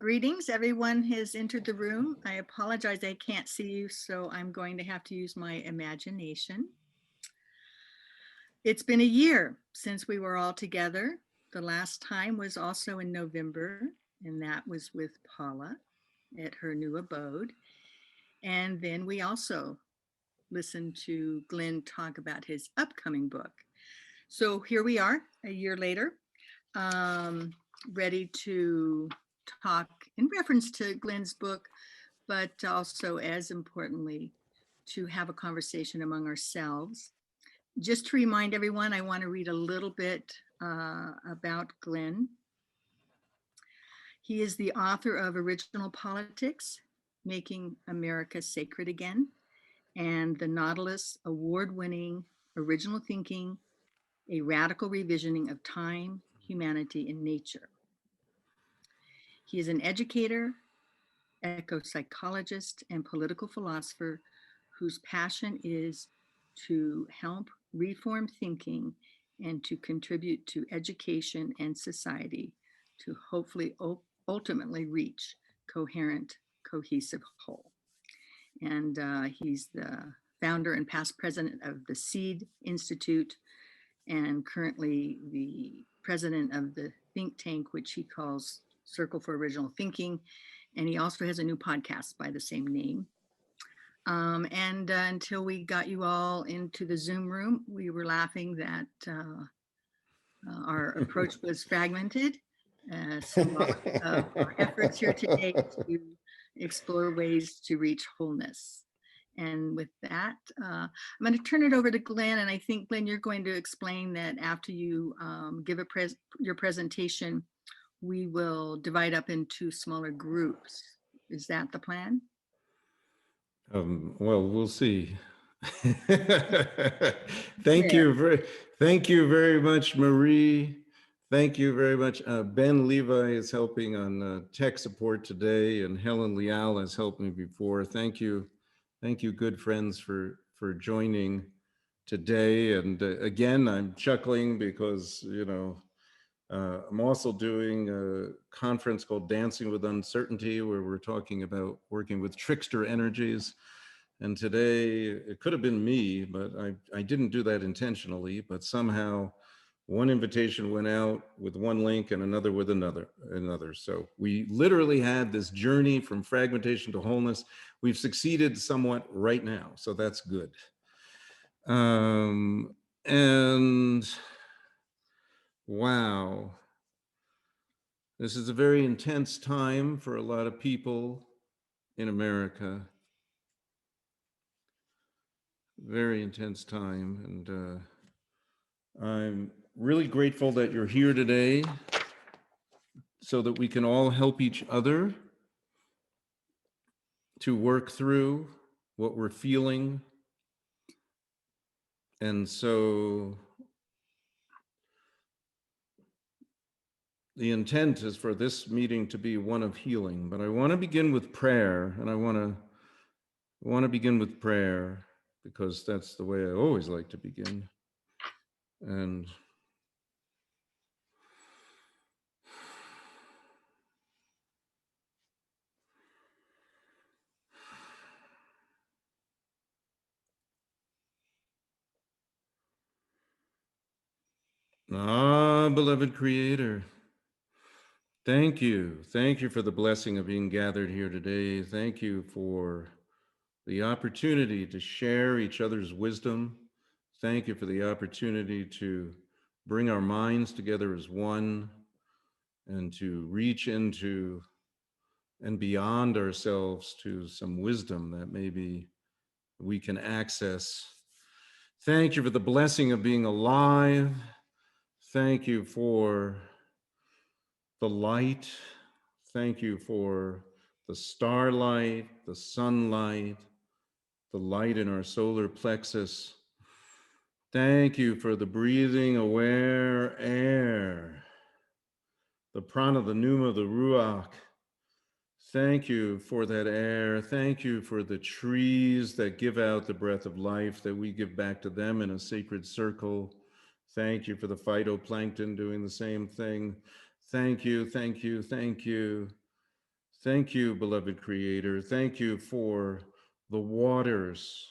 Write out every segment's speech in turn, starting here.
Greetings, everyone has entered the room. I apologize, I can't see you, so I'm going to have to use my imagination. It's been a year since we were all together. The last time was also in November, and that was with Paula at her new abode. And then we also listened to Glenn talk about his upcoming book. So here we are a year later, ready to talk in reference to Glenn's book, but also as importantly, to have a conversation among ourselves. Just to remind everyone, I want to read a little bit about Glenn. He is the author of Original Politics, Making America Sacred Again, and the Nautilus award-winning Original Thinking, A Radical Revisioning of Time, Humanity, and Nature. He is an educator, eco-psychologist, and political philosopher whose passion is to help reform thinking and to contribute to education and society to hopefully ultimately reach coherent, cohesive whole. And he's the founder and past president of the SEED Institute and currently the president of the think tank, which he calls Circle for Original Thinking. And he also has a new podcast by the same name. Until we got you all into the Zoom room, we were laughing that our approach was fragmented, symbolic of our efforts here today to explore ways to reach wholeness. And with that, I'm going to turn it over to Glenn. And I think, Glenn, you're going to explain that after you give your presentation, we will divide up into smaller groups. Is that the plan? Well, we'll see. Thank you very much, Marie. Thank you very much. Ben Levi is helping on tech support today, and Helen Leal has helped me before. Thank you, good friends, for joining today. And again, I'm chuckling because I'm also doing a conference called Dancing with Uncertainty, where we're talking about working with trickster energies. And today, it could have been me, but I didn't do that intentionally, but somehow one invitation went out with one link and another with another. So we literally had this journey from fragmentation to wholeness. We've succeeded somewhat right now, so that's good. And wow, this is a very intense time for a lot of people in America. Very intense time, and I'm really grateful that you're here today so that we can all help each other to work through what we're feeling. And so the intent is for this meeting to be one of healing, but I want to begin with prayer, and I want to begin with prayer because that's the way I always like to begin. And beloved Creator, thank you. Thank you for the blessing of being gathered here today. Thank you for the opportunity to share each other's wisdom. Thank you for the opportunity to bring our minds together as one and to reach into and beyond ourselves to some wisdom that maybe we can access. Thank you for the blessing of being alive. Thank you for the light. Thank you for the starlight, the sunlight, the light in our solar plexus. Thank you for the breathing aware air, the prana, the pneuma, the ruach. Thank you for that air. Thank you for the trees that give out the breath of life that we give back to them in a sacred circle. Thank you for the phytoplankton doing the same thing. Thank you, thank you, thank you. Thank you, beloved Creator. Thank you for the waters.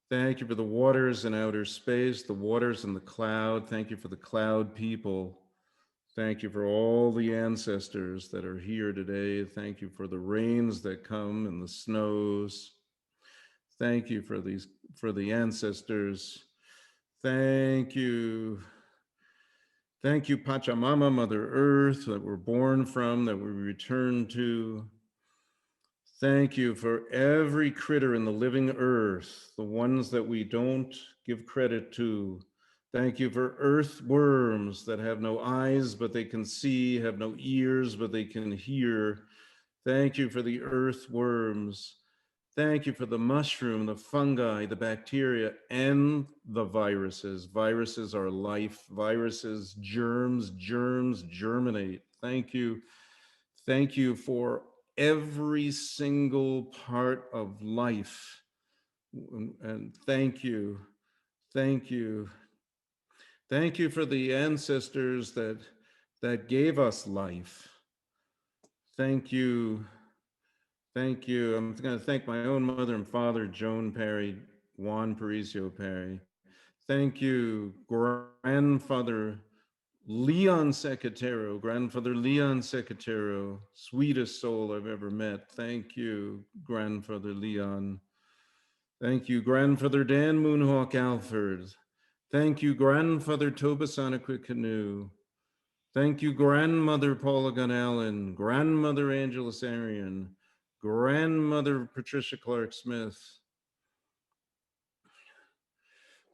Thank you for the waters in outer space, the waters in the cloud. Thank you for the cloud people. Thank you for all the ancestors that are here today. Thank you for the rains that come and the snows. Thank you for the ancestors. Thank you. Thank you, Pachamama, Mother Earth, that we're born from, that we return to. Thank you for every critter in the living earth, the ones that we don't give credit to. Thank you for earthworms that have no eyes, but they can see, have no ears, but they can hear. Thank you for the earthworms. Thank you for the mushroom, the fungi, the bacteria, and the viruses. Viruses are life. Viruses, germs germinate. Thank you. Thank you for every single part of life. And thank you. Thank you. Thank you for the ancestors that gave us life. Thank you. Thank you. I'm going to thank my own mother and father, Joan Parry, Juan Aparicio Parry. Thank you, grandfather Leon Secretero, grandfather Leon Secretero, sweetest soul I've ever met. Thank you, grandfather Leon. Thank you, grandfather Dan Moonhawk Alford. Thank you, grandfather Tobasanequit Canoe. Thank you, grandmother Paula Gunn Allen, grandmother Angela Sarian, grandmother Patricia Clark Smith,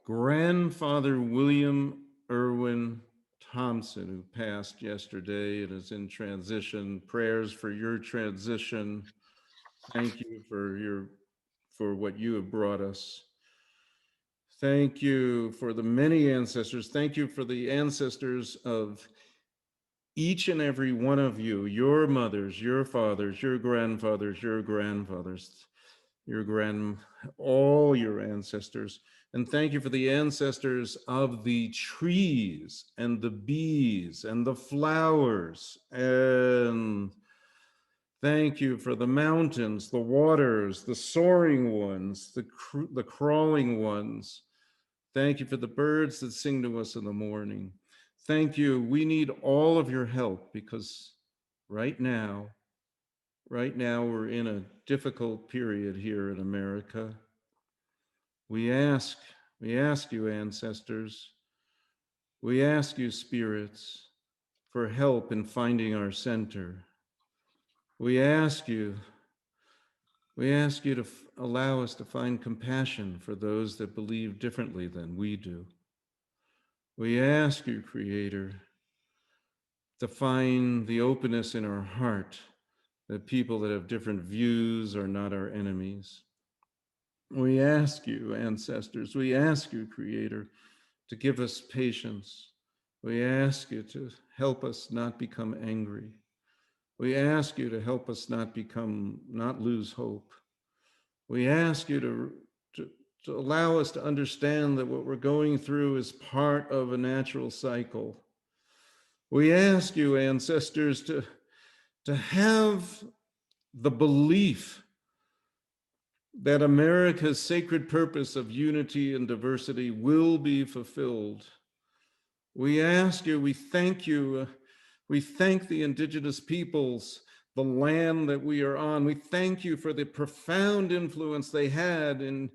grandfather William Irwin Thompson, who passed yesterday and is in transition. Prayers for your transition. Thank you for what you have brought us. Thank you for the many ancestors. Thank you for the ancestors of each and every one of you, your mothers, your fathers, your grandfathers, all your ancestors. And thank you for the ancestors of the trees and the bees and the flowers. And thank you for the mountains, the waters, the soaring ones, the crawling ones. Thank you for the birds that sing to us in the morning. Thank you. We need all of your help because right now, we're in a difficult period here in America. We ask you, ancestors, we ask you, spirits, for help in finding our center. We ask you to allow us to find compassion for those that believe differently than we do. We ask you, Creator, to find the openness in our heart that people that have different views are not our enemies. We ask you, ancestors, we ask you, Creator, to give us patience. We ask you to help us not become angry. We ask you to help us not lose hope. We ask you to allow us to understand that what we're going through is part of a natural cycle. We ask you, ancestors, to have the belief that America's sacred purpose of unity and diversity will be fulfilled. We ask you, we thank you, we thank the indigenous peoples, the land that we are on. We thank you for the profound influence they had in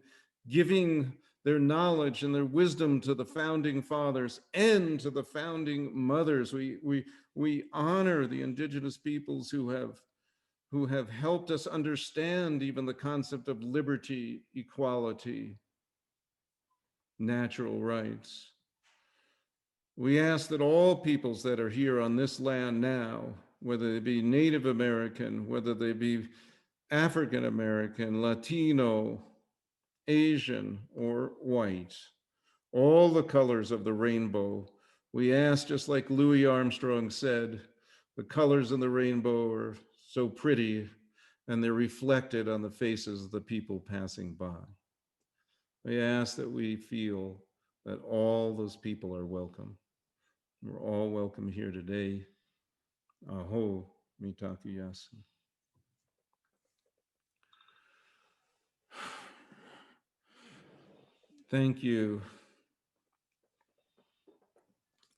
giving their knowledge and their wisdom to the founding fathers and to the founding mothers. We honor the indigenous peoples who have helped us understand even the concept of liberty, equality, natural rights. We ask that all peoples that are here on this land now, whether they be Native American, whether they be African American, Latino, Asian, or white, all the colors of the rainbow, we ask, just like Louis Armstrong said, the colors in the rainbow are so pretty and they're reflected on the faces of the people passing by. We ask that we feel that all those people are welcome. We're all welcome here today. Aho. Mitaku Yasu. Thank you.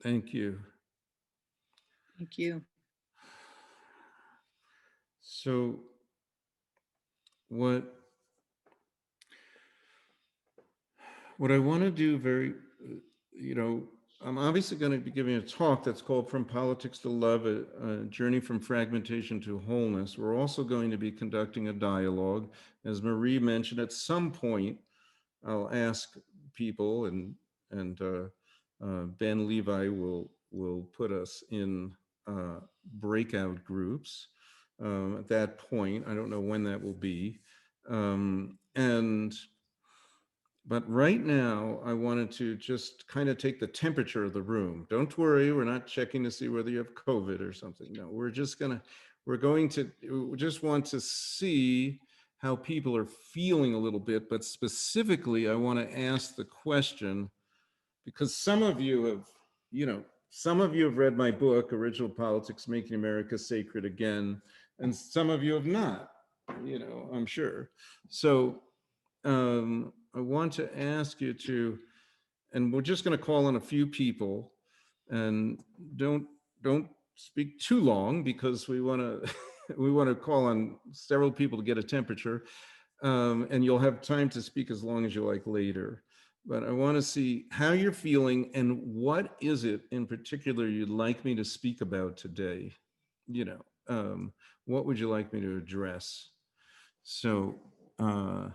Thank you. Thank you. So what I want to do I'm obviously going to be giving a talk that's called From Politics to Love, a journey from fragmentation to wholeness. We're also going to be conducting a dialogue. As Marie mentioned, at some point, I'll ask people, and Ben Levi will put us in breakout groups. At that point, I don't know when that will be, but right now, I wanted to just kind of take the temperature of the room. Don't worry, we're not checking to see whether you have COVID or something. No, we just want to see how people are feeling a little bit, but specifically, I want to ask the question, because some of you have read my book, Original Politics, Making America Sacred Again, and some of you have not, I'm sure. So I want to ask you to, and we're just going to call on a few people, and don't speak too long, because we want to we want to call on several people to get a temperature, and you'll have time to speak as long as you like later. But I want to see how you're feeling, and what is it in particular you'd like me to speak about today. What would you like me to address? So Ben,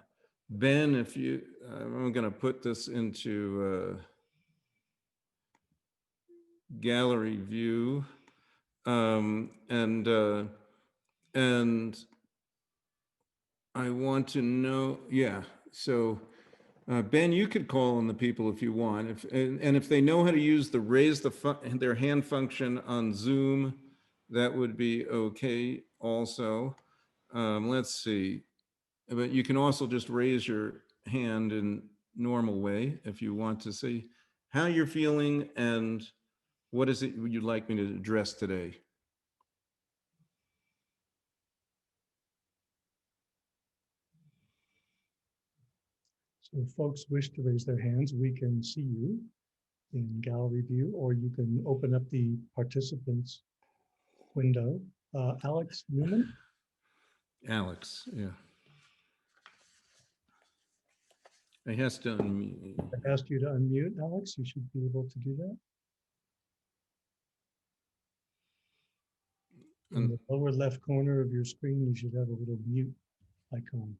I'm going to put this into gallery view, and I want to know, yeah. So Ben, you could call on the people if you want, and if they know how to use the their hand function on Zoom, that would be okay also. Let's see. But you can also just raise your hand in normal way if you want to say how you're feeling and what is it you'd like me to address today. So if folks wish to raise their hands, we can see you in gallery view, or you can open up the participants window. Alex Newman. Alex, yeah. I has to unmute. I asked you to unmute, Alex. You should be able to do that. In the lower left corner of your screen, you should have a little mute icon.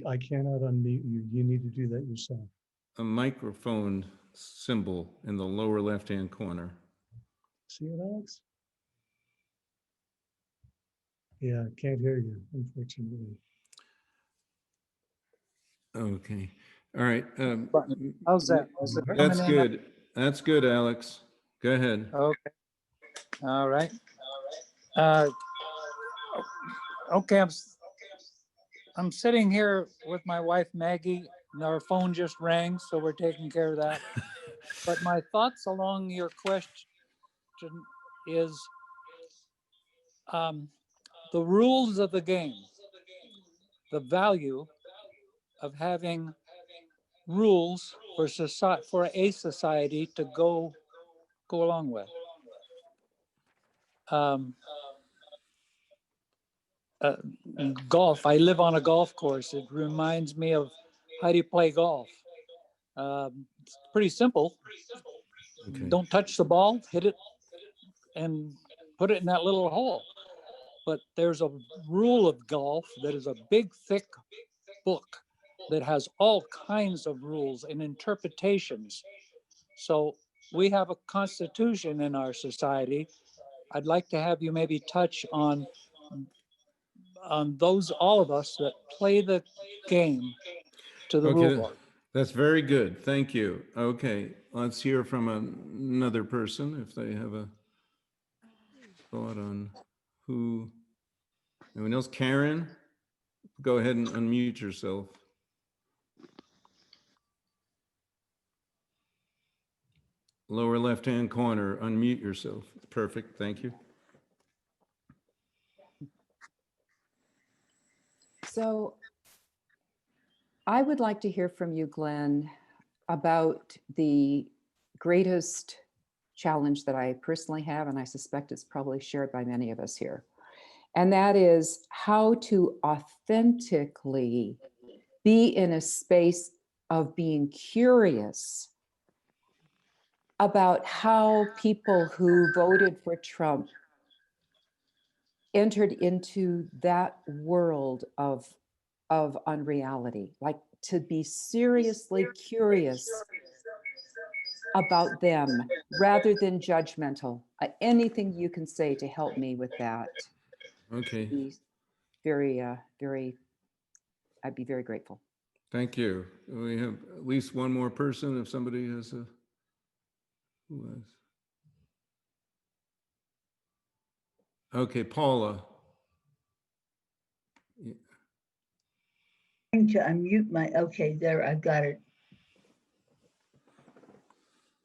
I cannot unmute you. You need to do that yourself. A microphone symbol in the lower left-hand corner. See it, Alex? Yeah, can't hear you, unfortunately. Okay. All right. How's that? Is it That's coming in? good. That's good, Alex. Go ahead. Okay. All right. Okay. I'm sitting here with my wife, Maggie, and our phone just rang, so we're taking care of that. But my thoughts along your question is the rules of the game, the value of having rules for a society to go along with. Golf. I live on a golf course. It reminds me of how do you play golf. It's pretty simple. Okay. Don't touch the ball, hit it, and put it in that little hole. But there's a rule of golf that is a big, thick book that has all kinds of rules and interpretations. So we have a constitution in our society. I'd like to have you maybe touch on those, all of us that play the game to the rule book. That's very good. Thank you. Okay, let's hear from another person if they have a thought on who. Anyone else? Karen, go ahead and unmute yourself. Lower left-hand corner, unmute yourself. Perfect. Thank you. So I would like to hear from you, Glenn, about the greatest challenge that I personally have, and I suspect it's probably shared by many of us here. And that is how to authentically be in a space of being curious about how people who voted for Trump entered into that world of unreality, like to be seriously curious about them rather than judgmental. Anything you can say to help me with that Okay, would be very, I'd be very grateful. thank you. We have at least one more person if somebody has a, who has? Okay, Paula. Yeah. Trying to unmute my, okay, there, I've got it.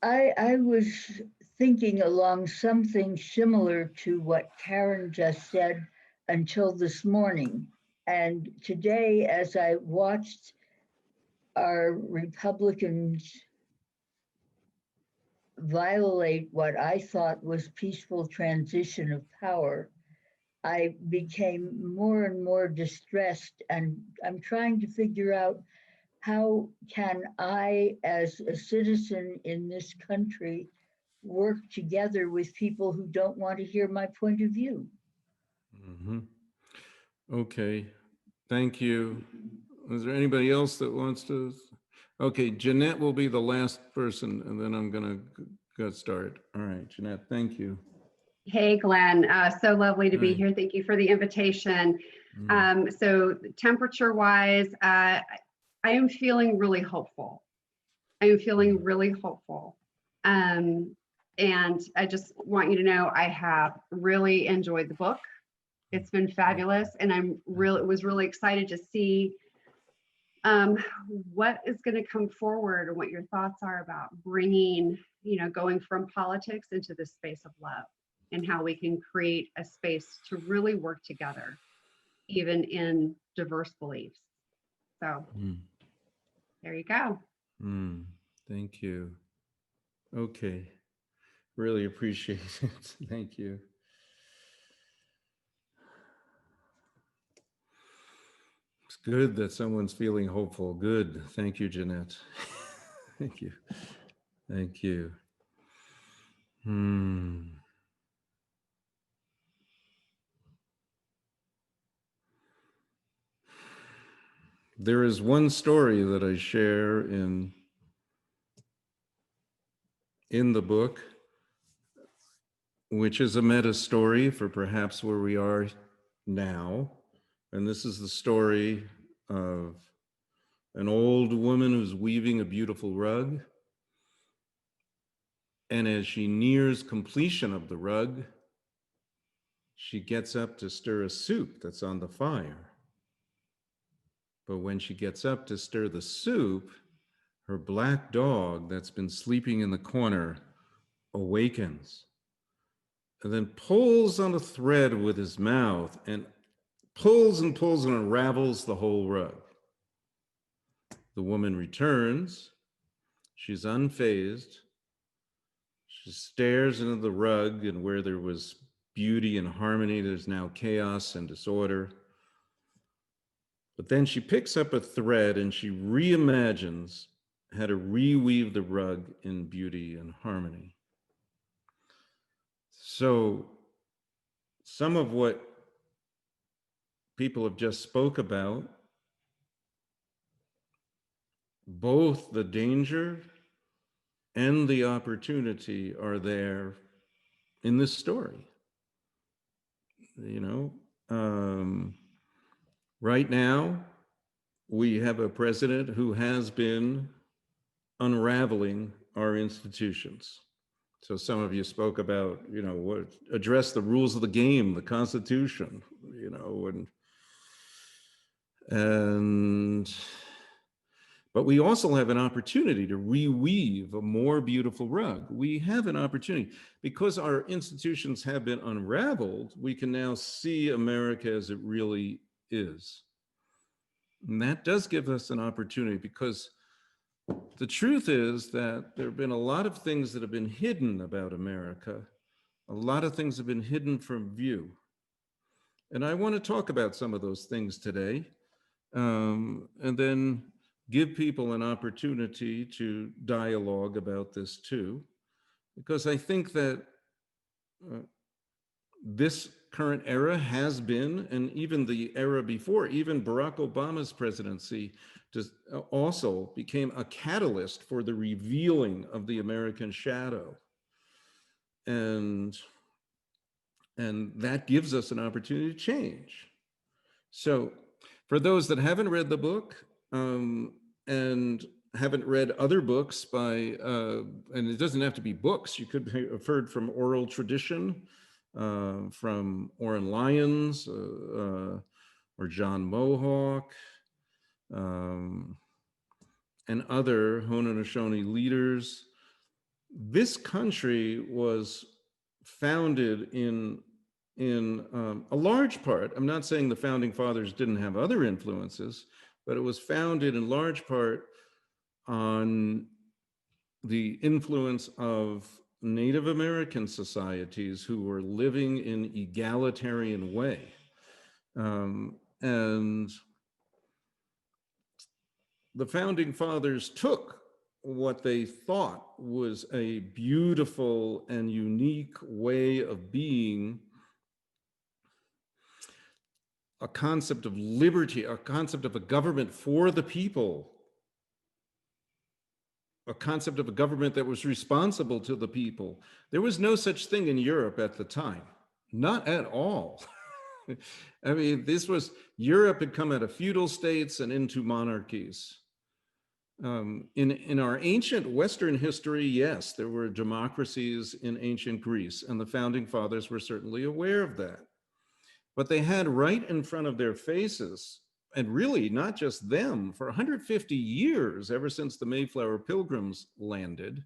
I was thinking along something similar to what Karen just said until this morning. And today, as I watched our Republicans violate what I thought was peaceful transition of power, I became more and more distressed, and I'm trying to figure out how can I, as a citizen in this country, work together with people who don't want to hear my point of view? Mm-hmm. Okay, thank you. Is there anybody else that wants to? Okay, Jeanette will be the last person, and then I'm gonna get started. All right, Jeanette, thank you. Hey, Glenn, so lovely to be Hi. here. Thank you for the invitation. Mm. So temperature-wise, I am feeling really hopeful. I am feeling really hopeful. And I just want you to know I have really enjoyed the book. It's been fabulous, and was really excited to see what is going to come forward and what your thoughts are about bringing, going from politics into the space of love, and how we can create a space to really work together, even in diverse beliefs. So there you go. Thank you. Okay, really appreciate it. Thank you. It's good that someone's feeling hopeful. Good. Thank you, Jeanette. Thank you. Thank you. There is one story that I share in the book, which is a meta story for perhaps where we are now. And this is the story of an old woman who's weaving a beautiful rug. And as she nears completion of the rug, she gets up to stir a soup that's on the fire. But when she gets up to stir the soup, her black dog that's been sleeping in the corner awakens and then pulls on a thread with his mouth and pulls and pulls and unravels the whole rug. The woman returns. She's unfazed. She stares into the rug, and where there was beauty and harmony, there's now chaos and disorder. But then she picks up a thread and she reimagines how to reweave the rug in beauty and harmony. So some of what people have just spoke about, both the danger and the opportunity are there in this story. Right now, we have a president who has been unraveling our institutions. So some of you spoke about, what address the rules of the game, the Constitution, but we also have an opportunity to reweave a more beautiful rug. We have an opportunity because our institutions have been unraveled. We can now see America as it really is. And that does give us an opportunity, because the truth is that there have been a lot of things that have been hidden about America. A lot of things have been hidden from view. And I want to talk about some of those things today, and then give people an opportunity to dialogue about this too, because I think that this current era has been, and even the era before, even Barack Obama's presidency, just also became a catalyst for the revealing of the American shadow. And that gives us an opportunity to change. So for those that haven't read the book, and haven't read other books by, and it doesn't have to be books, you could have heard from oral tradition, from Oren Lyons, or John Mohawk, and other Haudenosaunee leaders. This country was founded in a large part, I'm not saying the founding fathers didn't have other influences, but it was founded in large part on the influence of Native American societies who were living in egalitarian way. And the founding fathers took what they thought was a beautiful and unique way of being, a concept of liberty, a concept of a government for the people, a concept of a government that was responsible to the people. There was no such thing in Europe at the time, not at all. I mean, Europe had come out of feudal states and into monarchies. In our ancient Western history, yes, there were democracies in ancient Greece, and the founding fathers were certainly aware of that. But they had right in front of their faces, and really not just them, for 150 years, ever since the Mayflower Pilgrims landed,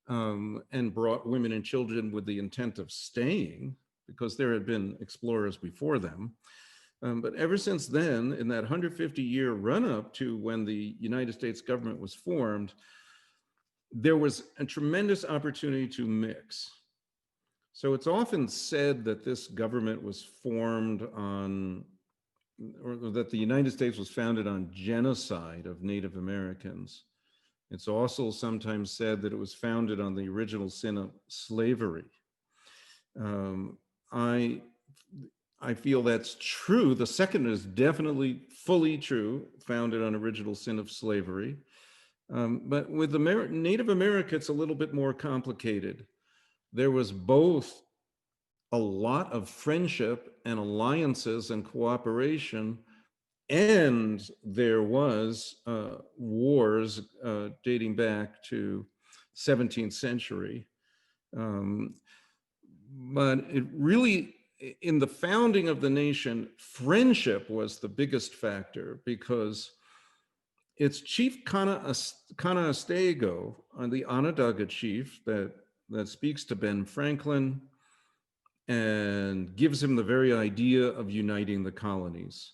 and brought women and children with the intent of staying, because there had been explorers before them. But ever since then, in that 150-year run-up to when the United States government was formed, there was a tremendous opportunity to mix. So it's often said that this government was formed on, or that the United States was founded on genocide of Native Americans. It's also sometimes said that it was founded on the original sin of slavery. I feel that's true. The second is definitely fully true, founded on original sin of slavery. But with Native America, it's a little bit more complicated. There was both a lot of friendship and alliances and cooperation, and there was wars dating back to 17th century. But it really, in the founding of the nation, friendship was the biggest factor, because it's Chief Canandaigua, the Onondaga chief that speaks to Ben Franklin and gives him the very idea of uniting the colonies.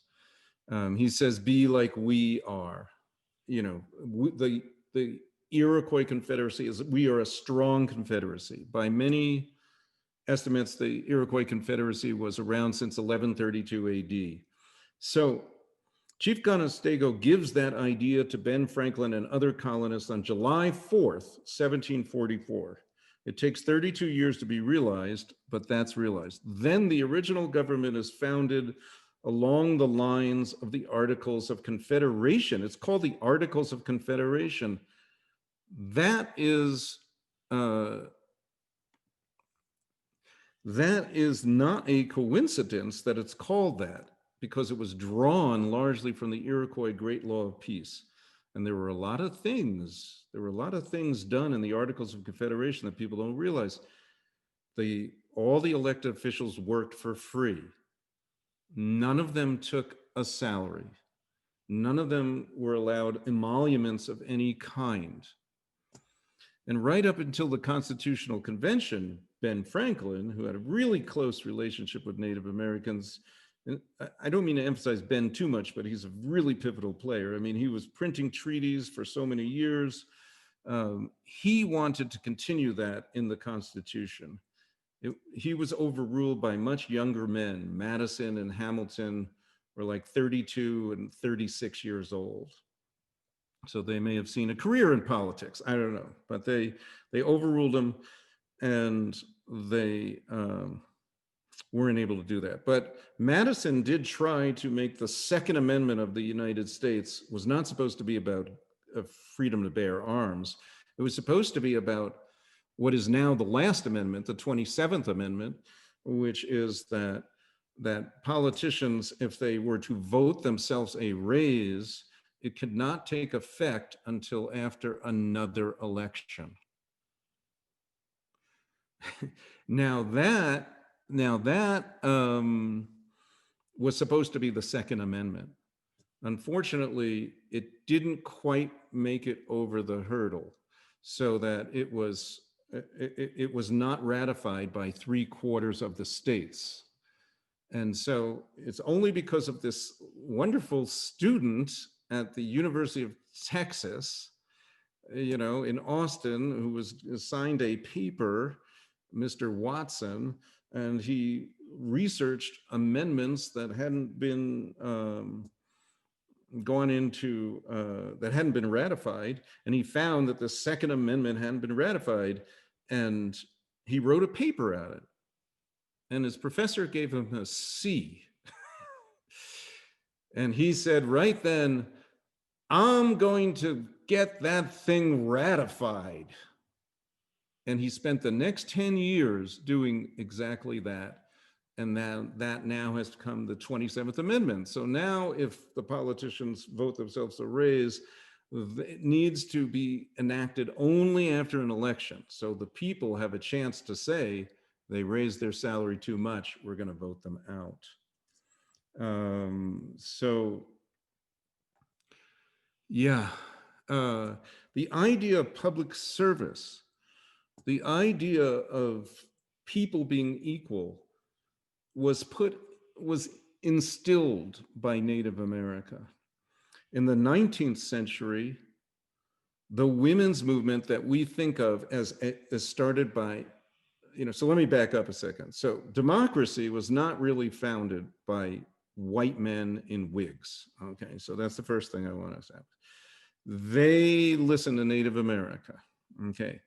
He says, "Be like we are." You know, the Iroquois Confederacy we are a strong confederacy. By many estimates, the Iroquois Confederacy was around since 1132 AD. So Chief Canandaigua gives that idea to Ben Franklin and other colonists on July 4th, 1744. It takes 32 years to be realized, but that's realized. Then the original government is founded along the lines of the Articles of Confederation. It's called the Articles of Confederation. That is not a coincidence that it's called that, because it was drawn largely from the Iroquois Great Law of Peace. And there were a lot of things done in the Articles of Confederation that people don't realize. All the elected officials worked for free. None of them took a salary. None of them were allowed emoluments of any kind. And right up until the Constitutional Convention, Ben Franklin, who had a really close relationship with Native Americans, and I don't mean to emphasize Ben too much, but he's a really pivotal player. I mean, he was printing treaties for so many years. He wanted to continue that in the Constitution. He was overruled by much younger men. Madison and Hamilton were like 32 and 36 years old. So they may have seen a career in politics. I don't know, but they overruled him, and they weren't able to do that. But Madison did try to make the Second Amendment of the United States was not supposed to be about freedom to bear arms. It was supposed to be about what is now the last amendment, the 27th Amendment, which is that politicians, if they were to vote themselves a raise, it could not take effect until after another election. Now that was supposed to be the Second Amendment. Unfortunately, it didn't quite make it over the hurdle, so that it was not ratified by 3/4 of the states. And so it's only because of this wonderful student at the University of Texas, in Austin, who was assigned a paper, Mr. Watson, and he researched amendments that hadn't been that hadn't been ratified, and he found that the Second Amendment hadn't been ratified, and he wrote a paper at it, and his professor gave him a C. And he said, right then, I'm going to get that thing ratified. And he spent the next 10 years doing exactly that. And that now has become the 27th Amendment. So now if the politicians vote themselves a raise, it needs to be enacted only after an election. So the people have a chance to say they raised their salary too much, we're going to vote them out. The idea of public service, the idea of people being equal was instilled by Native America. In the 19th century, the women's movement that we think of as started by, so let me back up a second. So democracy was not really founded by white men in wigs. Okay, so that's the first thing I want to say. They listened to Native America. Okay.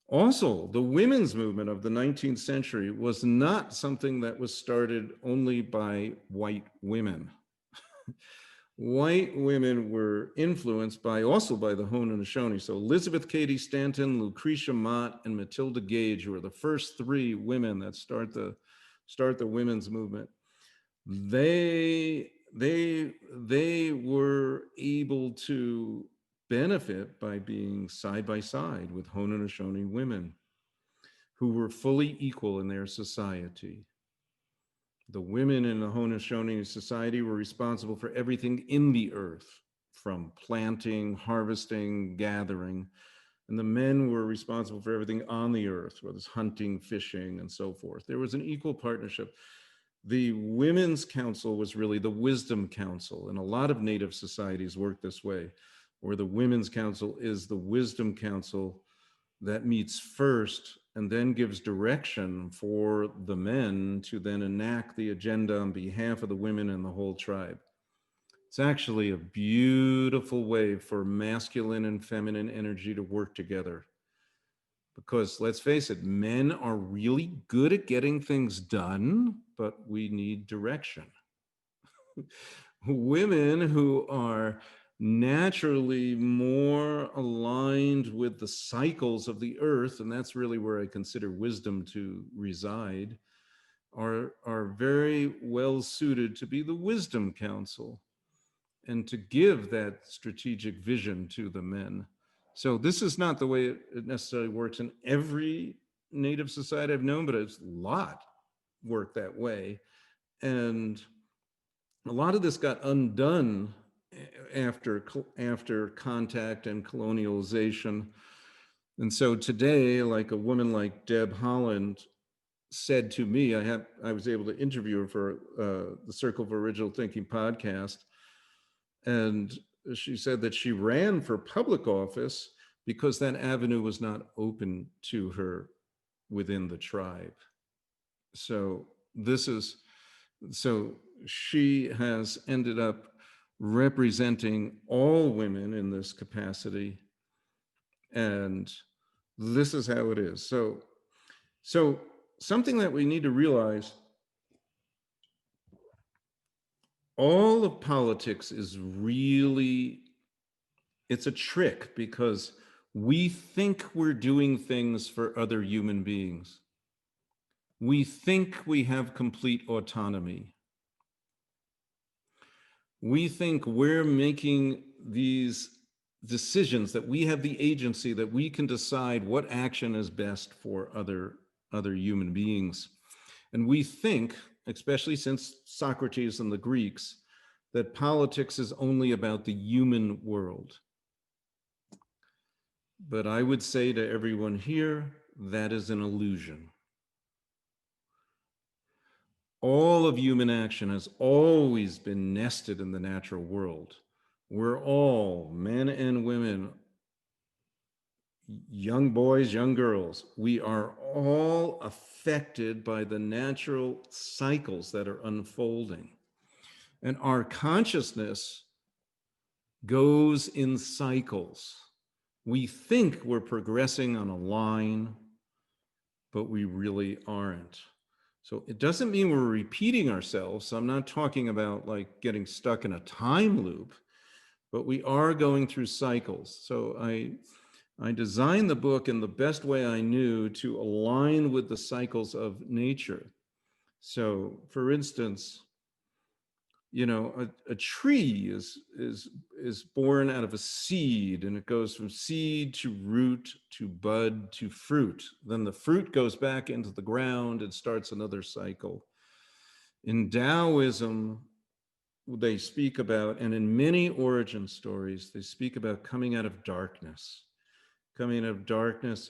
Also, the women's movement of the 19th century was not something that was started only by white women. White women were influenced also by the Haudenosaunee. So Elizabeth Cady Stanton, Lucretia Mott, and Matilda Gage were the first 3 women that start the women's movement. They were able to benefit by being side by side with Haudenosaunee women who were fully equal in their society. The women in the Haudenosaunee society were responsible for everything in the earth, from planting, harvesting, gathering, and the men were responsible for everything on the earth, whether it's hunting, fishing, and so forth. There was an equal partnership. The Women's Council was really the wisdom council, and a lot of Native societies work this way, where the Women's Council is the wisdom council that meets first and then gives direction for the men to then enact the agenda on behalf of the women and the whole tribe. It's actually a beautiful way for masculine and feminine energy to work together. Because let's face it, men are really good at getting things done, but we need direction. Women who are naturally more aligned with the cycles of the earth, and that's really where I consider wisdom to reside, are very well suited to be the wisdom council and to give that strategic vision to the men. So this is not the way it necessarily works in every Native society I've known, but it's a lot work that way. And a lot of this got undone after contact and colonialization. And so today, like a woman like Deb Haaland said to me, I was able to interview her for the Circle of Original Thinking podcast, and she said that she ran for public office because that avenue was not open to her within the tribe. So she has ended up representing all women in this capacity, and this is how it is. So something that we need to realize, all of politics is really, it's a trick, because we think we're doing things for other human beings. We think we have complete autonomy. We think we're making these decisions, that we have the agency, that we can decide what action is best for other human beings. And we think, especially since Socrates and the Greeks, that politics is only about the human world. But I would say to everyone here, that is an illusion. All of human action has always been nested in the natural world. We're all, men and women, young boys, young girls, we are all affected by the natural cycles that are unfolding. And our consciousness goes in cycles. We think we're progressing on a line, but we really aren't. So it doesn't mean we're repeating ourselves. I'm not talking about like getting stuck in a time loop, but we are going through cycles. So I designed the book in the best way I knew to align with the cycles of nature. So for instance, you know, a tree is born out of a seed, and it goes from seed to root to bud to fruit. Then the fruit goes back into the ground and starts another cycle. In Taoism, they speak about, and in many origin stories, they speak about coming out of darkness. Coming out of darkness,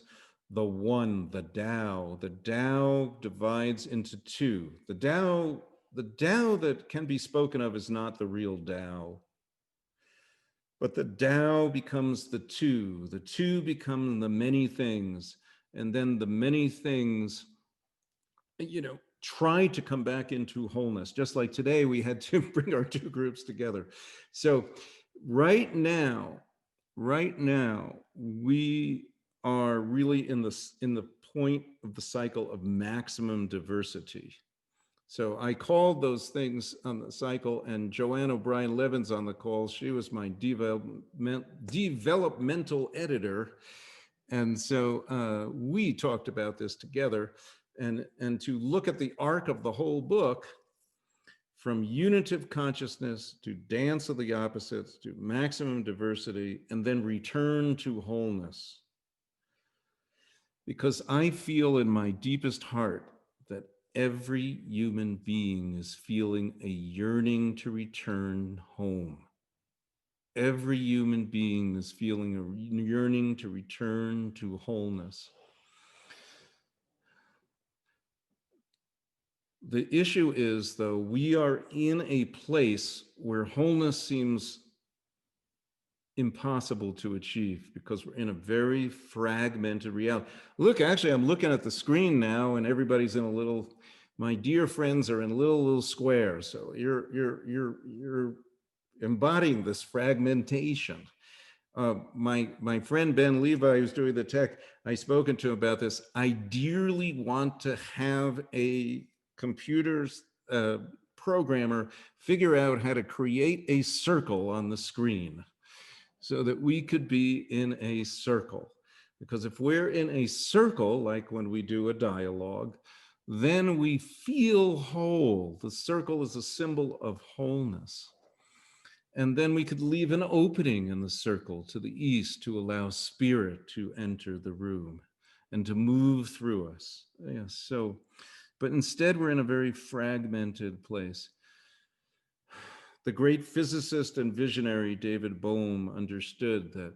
the one, the Tao. The Tao divides into two. The Tao that can be spoken of is not the real Tao. But the Tao becomes the two become the many things, and then the many things, you know, try to come back into wholeness. Just like today, we had to bring our two groups together. So right now, we are really in the point of the cycle of maximum diversity. So I called those things on the cycle, and Joanne O'Brien Levin's on the call. She was my developmental editor. And so we talked about this together, and to look at the arc of the whole book, from unitive consciousness to dance of the opposites to maximum diversity, and then return to wholeness. Because I feel in my deepest heart that every human being is feeling a yearning to return home. Every human being is feeling a yearning to return to wholeness. The issue is, though, we are in a place where wholeness seems impossible to achieve because we're in a very fragmented reality. Look, actually, I'm looking at the screen now, and everybody's in a little, my dear friends are in little squares. So you're embodying this fragmentation. My friend Ben Levi, who's doing the tech, I've spoken to him about this. I dearly want to have a computer's programmer figure out how to create a circle on the screen so that we could be in a circle. Because if we're in a circle, like when we do a dialogue, then we feel whole. The circle is a symbol of wholeness. And then we could leave an opening in the circle to the east to allow spirit to enter the room and to move through us. Yes, so, but instead we're in a very fragmented place. The great physicist and visionary David Bohm understood that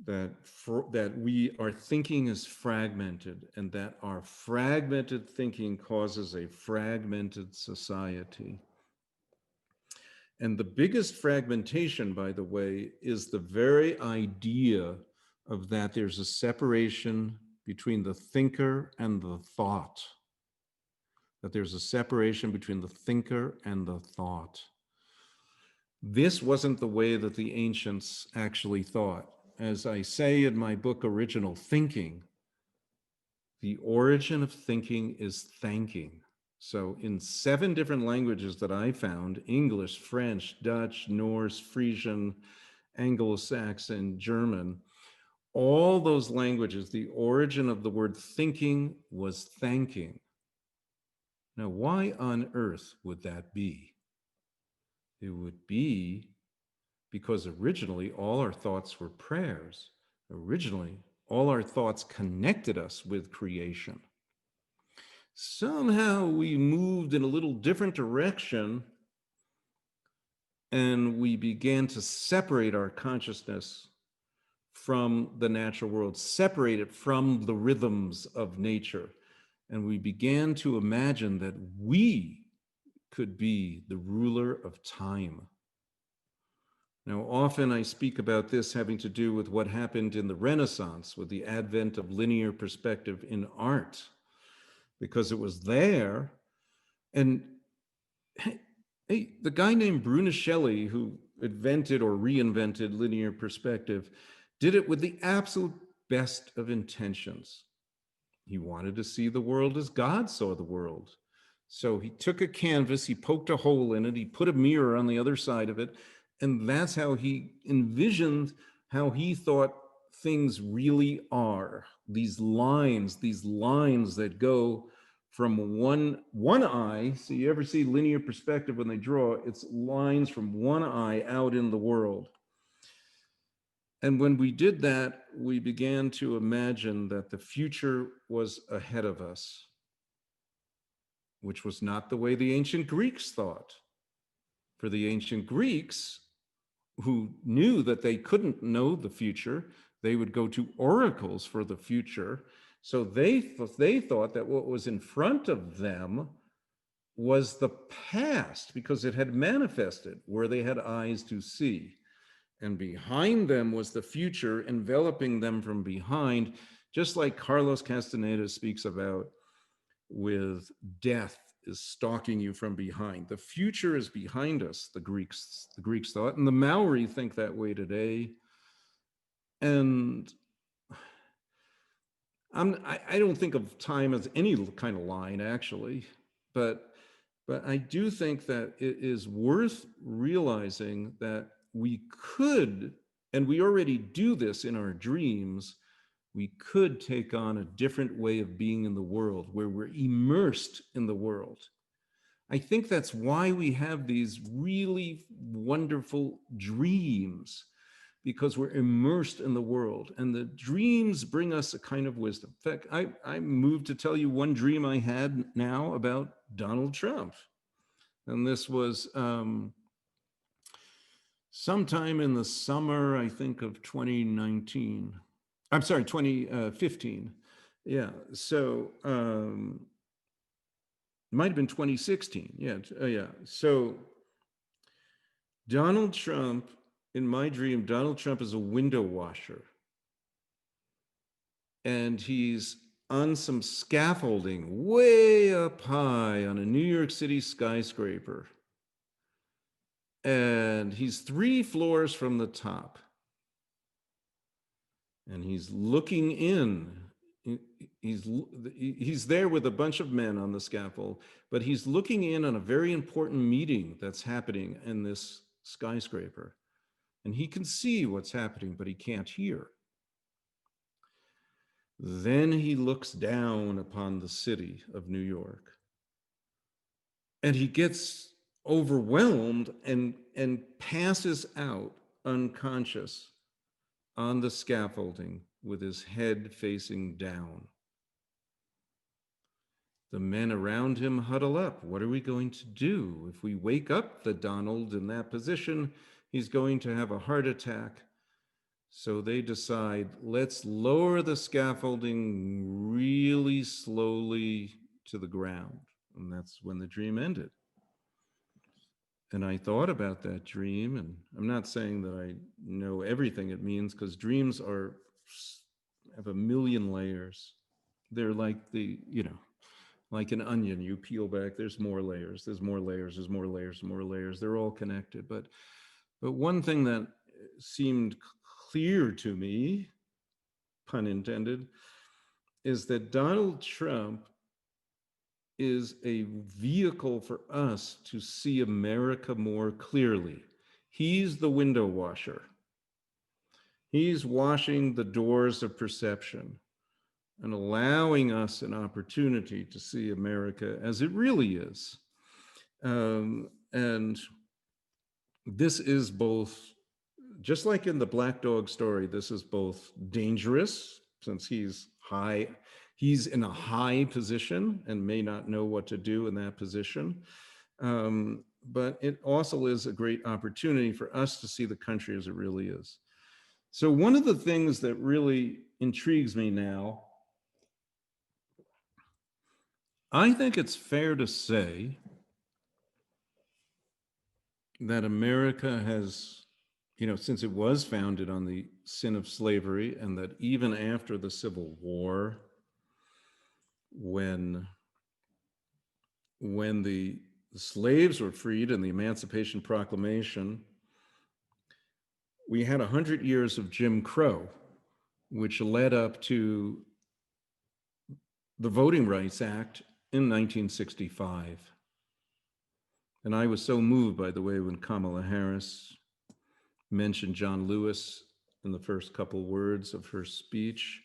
that our thinking is fragmented, and that our fragmented thinking causes a fragmented society. And the biggest fragmentation, by the way, is the very idea of that there's a separation between the thinker and the thought. That there's a separation between the thinker and the thought. This wasn't the way that the ancients actually thought. As I say in my book, Original Thinking, the origin of thinking is thanking. So in 7 different languages that I found, English, French, Dutch, Norse, Frisian, Anglo-Saxon, German, all those languages, the origin of the word thinking was thanking. Now, why on earth would that be? It would be because originally all our thoughts were prayers. Originally, all our thoughts connected us with creation. Somehow we moved in a little different direction, and we began to separate our consciousness from the natural world, separate it from the rhythms of nature. And we began to imagine that we could be the ruler of time. Now, often I speak about this having to do with what happened in the Renaissance with the advent of linear perspective in art, because it was there. And hey, the guy named Brunelleschi, who invented or reinvented linear perspective, did it with the absolute best of intentions. He wanted to see the world as God saw the world. So he took a canvas, he poked a hole in it, he put a mirror on the other side of it, and that's how he envisioned how he thought things really are. These lines that go from one eye. So you ever see linear perspective when they draw, it's lines from one eye out in the world. And when we did that, we began to imagine that the future was ahead of us, which was not the way the ancient Greeks thought. For the ancient Greeks, who knew that they couldn't know the future, they would go to oracles for the future. So they thought that what was in front of them was the past, because it had manifested where they had eyes to see. And behind them was the future, enveloping them from behind, just like Carlos Castaneda speaks about with death is stalking you from behind. The future is behind us, the Greeks thought, and the Maori think that way today. And I don't think of time as any kind of line, actually, but I do think that it is worth realizing that we could, and we already do this in our dreams, we could take on a different way of being in the world where we're immersed in the world. I think that's why we have these really wonderful dreams, because we're immersed in the world, and the dreams bring us a kind of wisdom. In fact, I'm moved to tell you one dream I had now about Donald Trump. And this was sometime in the summer, I think, of 2019. I'm sorry, 2015. Yeah, so it might have been 2016. Yeah. So Donald Trump, in my dream, Donald Trump is a window washer. And he's on some scaffolding way up high on a New York City skyscraper. And he's 3 floors from the top. And he's looking in. He's there with a bunch of men on the scaffold, but he's looking in on a very important meeting that's happening in this skyscraper. And he can see what's happening, but he can't hear. Then he looks down upon the city of New York. And he gets overwhelmed and passes out unconscious on the scaffolding with his head facing down. The men around him huddle up. What are we going to do? If we wake up the Donald in that position, he's going to have a heart attack. So they decide, let's lower the scaffolding really slowly to the ground. And that's when the dream ended. And I thought about that dream, and I'm not saying that I know everything it means, because dreams have a million layers. They're like like an onion. You peel back, there's more layers, there's more layers, there's more layers, more layers. They're all connected. But one thing that seemed clear to me, pun intended, is that Donald Trump is a vehicle for us to see America more clearly. He's the window washer. He's washing the doors of perception and allowing us an opportunity to see America as it really is. And this is both, just like in the Black Dog story, this is both dangerous, since he's in a high position and may not know what to do in that position. But it also is a great opportunity for us to see the country as it really is. So one of the things that really intrigues me now, I think it's fair to say that America has, since it was founded on the sin of slavery, and that even after the Civil War, when the slaves were freed and the Emancipation Proclamation, we had 100 years of Jim Crow, which led up to the Voting Rights Act in 1965. And I was so moved, by the way, when Kamala Harris mentioned John Lewis in the first couple words of her speech,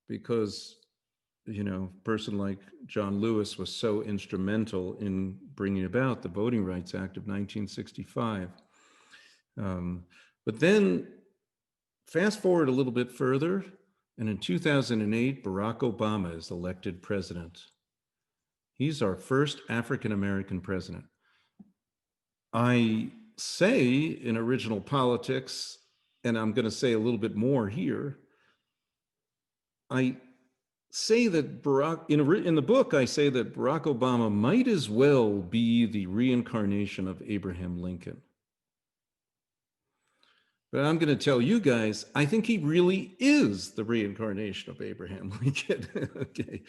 because a person like John Lewis was so instrumental in bringing about the Voting Rights Act of 1965. But then fast forward a little bit further, and in 2008, Barack Obama is elected president. He's our first African-American president. I say in Original Politics, and I'm going to say a little bit more here, I say that in the book, I say that Barack Obama might as well be the reincarnation of Abraham Lincoln. But I'm going to tell you guys, I think he really is the reincarnation of Abraham Lincoln. Okay.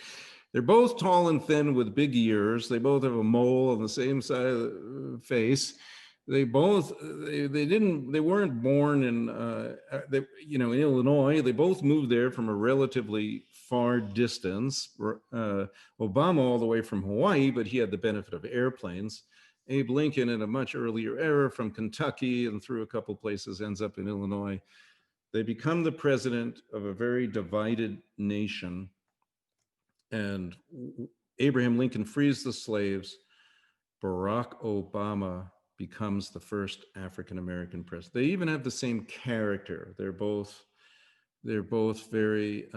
They're both tall and thin with big ears. They both have a mole on the same side of the face. They weren't born in Illinois. They both moved there from a relatively far distance. Obama all the way from Hawaii, but he had the benefit of airplanes. Abe Lincoln, in a much earlier era, from Kentucky and through a couple places, ends up in Illinois. They become the president of a very divided nation. And Abraham Lincoln frees the slaves. Barack Obama becomes the first African-American president. They even have the same character. They're both very,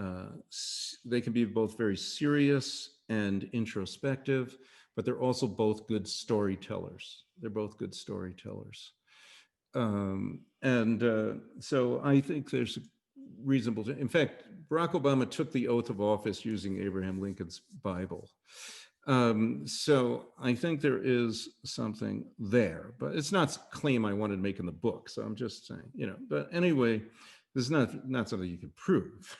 they can be both very serious and introspective, but they're also both good storytellers. They're both good storytellers. So I think there's reasonable, in fact, Barack Obama took the oath of office using Abraham Lincoln's Bible. So I think there is something there, but it's not a claim I wanted to make in the book. So I'm just saying, but anyway, this is not something you can prove.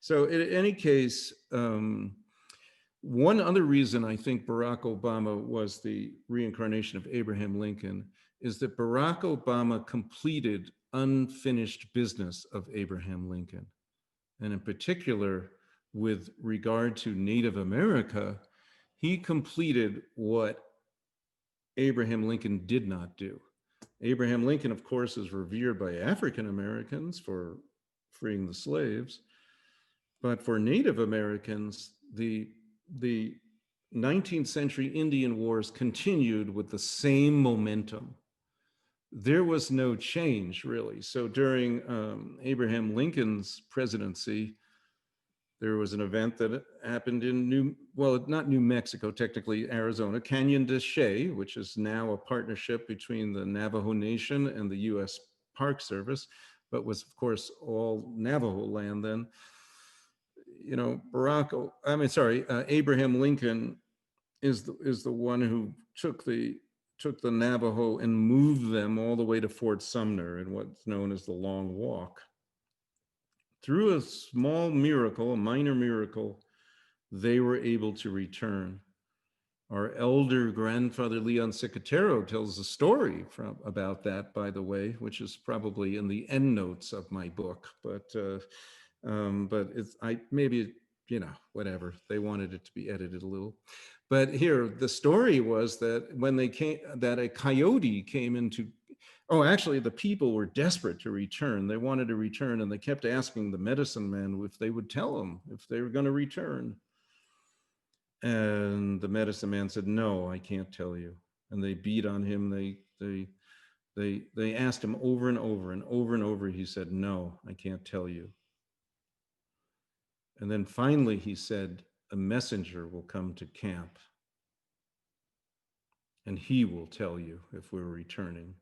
So in any case, one other reason I think Barack Obama was the reincarnation of Abraham Lincoln is that Barack Obama completed unfinished business of Abraham Lincoln. And in particular, with regard to Native America, he completed what Abraham Lincoln did not do. Abraham Lincoln, of course, is revered by African Americans for freeing the slaves. But for Native Americans, the 19th century Indian Wars continued with the same momentum. There was no change, really. So during Abraham Lincoln's presidency, there was an event that happened in not New Mexico, technically Arizona, Canyon de Chelly, which is now a partnership between the Navajo Nation and the US Park Service. but was of course all Navajo land then. You know, Abraham Lincoln is the one who took the Navajo and moved them all the way to Fort Sumner in what's known as the Long Walk. Through a small miracle, a minor miracle, they were able to return. Our elder grandfather Leon Secatero tells a story about that, by the way, which is probably in the endnotes of my book. But it's maybe, you know, whatever, they wanted it to be edited a little. But here, the story was that when they came, that a coyote came into, oh, actually, the people were desperate to return. They wanted to return, and they kept asking the medicine men if they would tell them if they were going to return. And the medicine man said, "No, I can't tell you." And they beat on him. They asked him over and over and over and over. He said, "No, I can't tell you." And then finally he said, "A messenger will come to camp, and he will tell you if we're returning."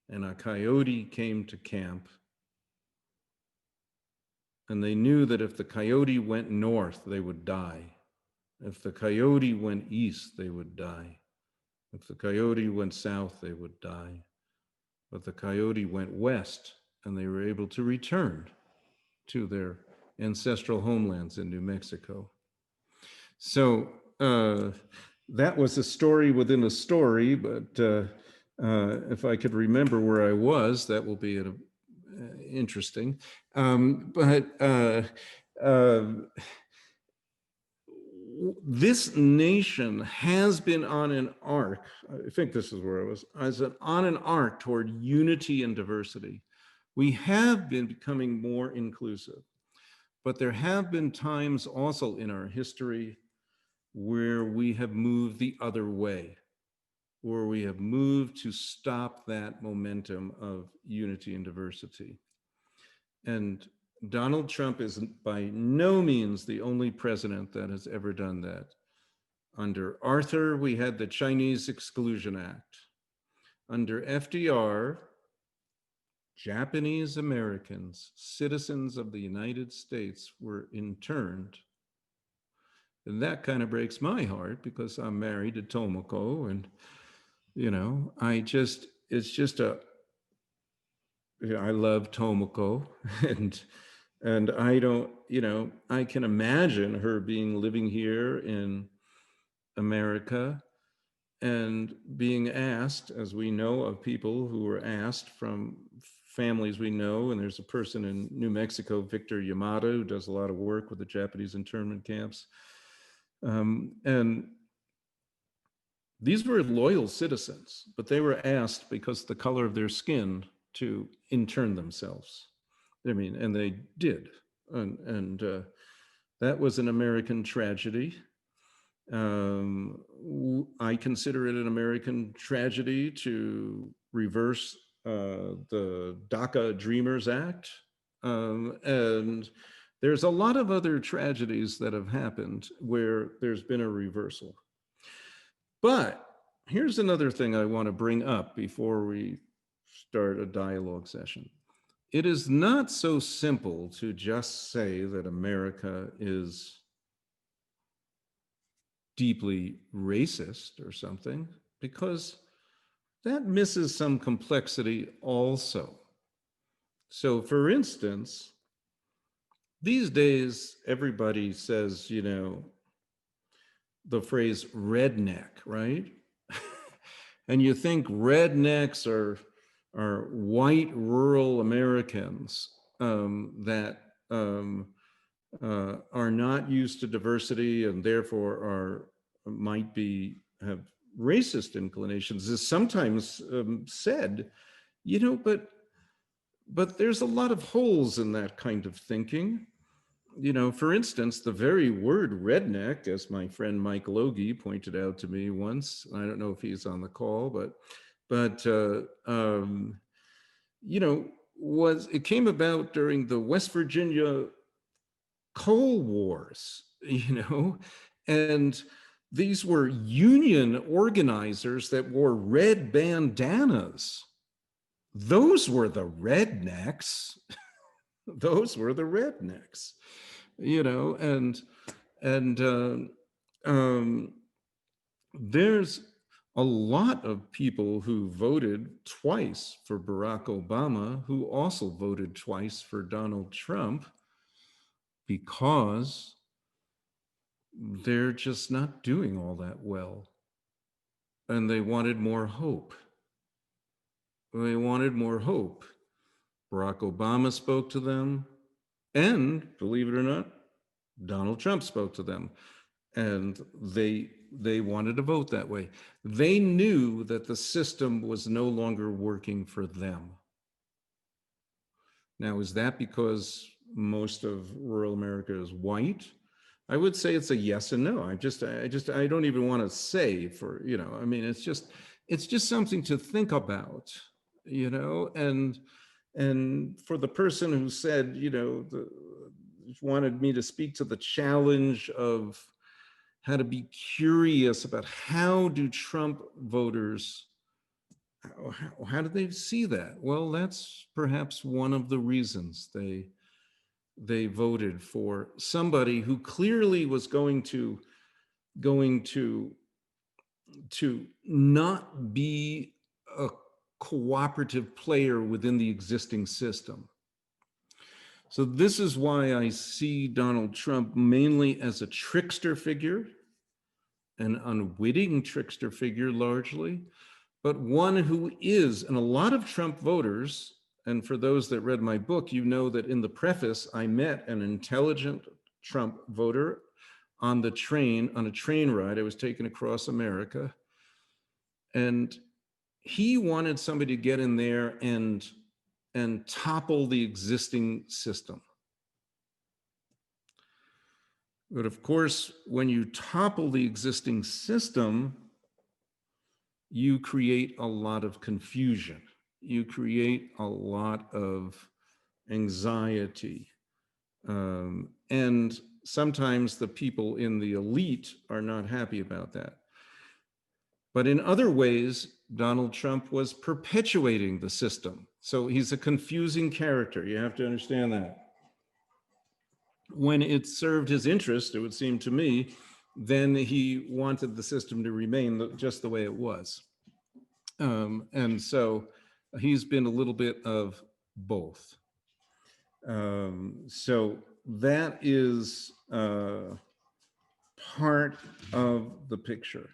And a coyote came to camp, and they knew that if the coyote went north, they would die. If the coyote went east, they would die. If the coyote went south, they would die. But the coyote went west, and they were able to return to their ancestral homelands in New Mexico. So that was a story within a story, but if I could remember where I was, that will be interesting. This nation has been on an arc, I think this is where I was, on an arc toward unity and diversity. We have been becoming more inclusive, but there have been times also in our history where we have moved the other way, where we have moved to stop that momentum of unity and diversity. And Donald Trump is by no means the only president that has ever done that. Under Arthur, we had the Chinese Exclusion Act. Under FDR, Japanese Americans, citizens of the United States, were interned. And that kind of breaks my heart because I'm married to Tomoko, and, you know, I love Tomoko, and I don't, you know, I can imagine her living here in America and being asked, as we know of people who were asked from families we know, and there's a person in New Mexico, Victor Yamada, who does a lot of work with the Japanese internment camps. And these were loyal citizens, but they were asked because of the color of their skin to intern themselves. I mean, and they did. And that was an American tragedy. I consider it an American tragedy to reverse the DACA Dreamers Act. And there's a lot of other tragedies that have happened where there's been a reversal. But here's another thing I want to bring up before we start a dialogue session. It is not so simple to just say that America is deeply racist or something, because that misses some complexity also. So for instance, these days, everybody says, you know, the phrase redneck, right? And you think rednecks are white rural Americans that are not used to diversity and therefore might have racist inclinations. Is sometimes said, you know, but there's a lot of holes in that kind of thinking. You know, for instance, the very word redneck, as my friend Mike Logie pointed out to me once, I don't know if he's on the call, but you know, it came about during the West Virginia coal wars, you know, and these were union organizers that wore red bandanas those were the rednecks. Those were the rednecks, you know, and there's a lot of people who voted twice for Barack Obama who also voted twice for Donald Trump because they're just not doing all that well. And they wanted more hope. They wanted more hope. Barack Obama spoke to them, and believe it or not, Donald Trump spoke to them. And they wanted to vote that way. They knew that the system was no longer working for them. Now, is that because most of rural America is white? I would say it's a yes and no. I don't even want to say for, you know, I mean, it's just something to think about, you know, and for the person who said, you know, wanted me to speak to the challenge of how to be curious about how do Trump voters, how do they see that? Well, that's perhaps one of the reasons they voted for somebody who clearly was going to not be a cooperative player within the existing system. So this is why I see Donald Trump mainly as a trickster figure, an unwitting trickster figure largely, but one who is, and a lot of Trump voters, and for those that read my book, you know that in the preface, I met an intelligent Trump voter on a train ride. I was taken across America. And he wanted somebody to get in there and topple the existing system. But of course, when you topple the existing system, you create a lot of confusion. You create a lot of anxiety. And sometimes the people in the elite are not happy about that. But in other ways, Donald Trump was perpetuating the system. So he's a confusing character. You have to understand that. When it served his interest, it would seem to me, then he wanted the system to remain just the way it was. And so he's been a little bit of both. So that is part of the picture.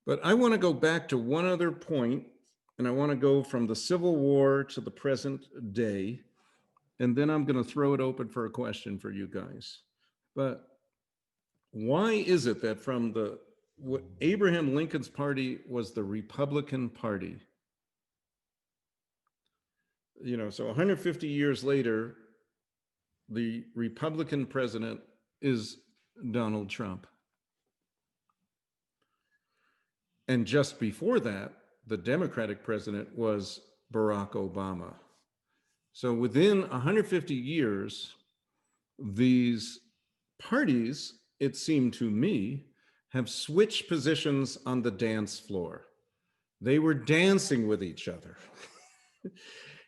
But I want to go back to one other point, and I want to go from the Civil War to the present day, and then I'm going to throw it open for a question for you guys. But why is it that from what Abraham Lincoln's party was the Republican Party? You know, so 150 years later, the Republican president is Donald Trump. And just before that, the Democratic president was Barack Obama. So within 150 years, these parties, it seemed to me, have switched positions on the dance floor. They were dancing with each other.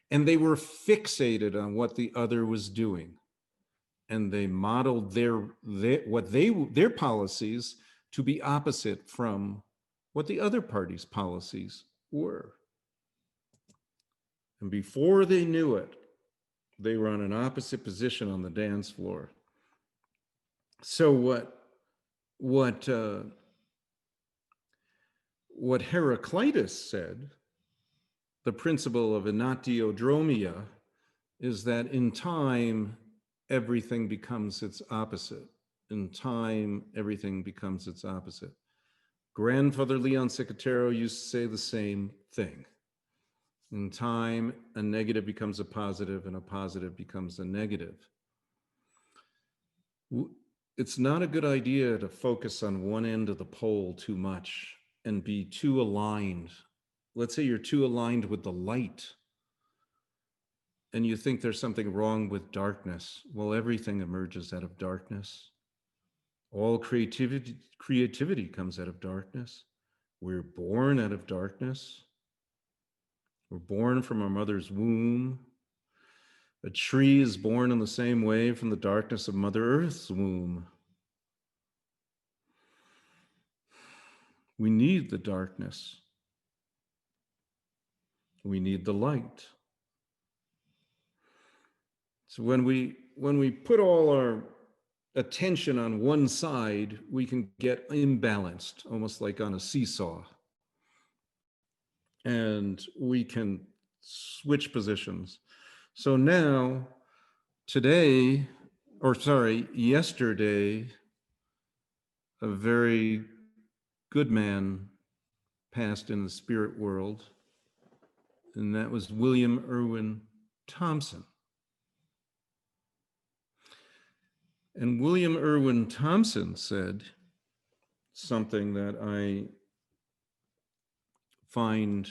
And they were fixated on what the other was doing. And they modeled their policies to be opposite from what the other party's policies were. And before they knew it, they were on an opposite position on the dance floor. So what Heraclitus said, the principle of enantiodromia, is that in time, everything becomes its opposite. In time, everything becomes its opposite. Grandfather Leon Cicatero used to say the same thing. In time, a negative becomes a positive and a positive becomes a negative. It's not a good idea to focus on one end of the pole too much and be too aligned. Let's say you're too aligned with the light and you think there's something wrong with darkness. Well, everything emerges out of darkness. All creativity comes out of darkness. We're born out of darkness. We're born from our mother's womb. A tree is born in the same way from the darkness of Mother Earth's womb. We need the darkness. We need the light. So when we put all our attention on one side, we can get imbalanced, almost like on a seesaw. And we can switch positions. So now, yesterday, a very good man passed in the spirit world, and that was William Irwin Thompson. And William Irwin Thompson said something that I find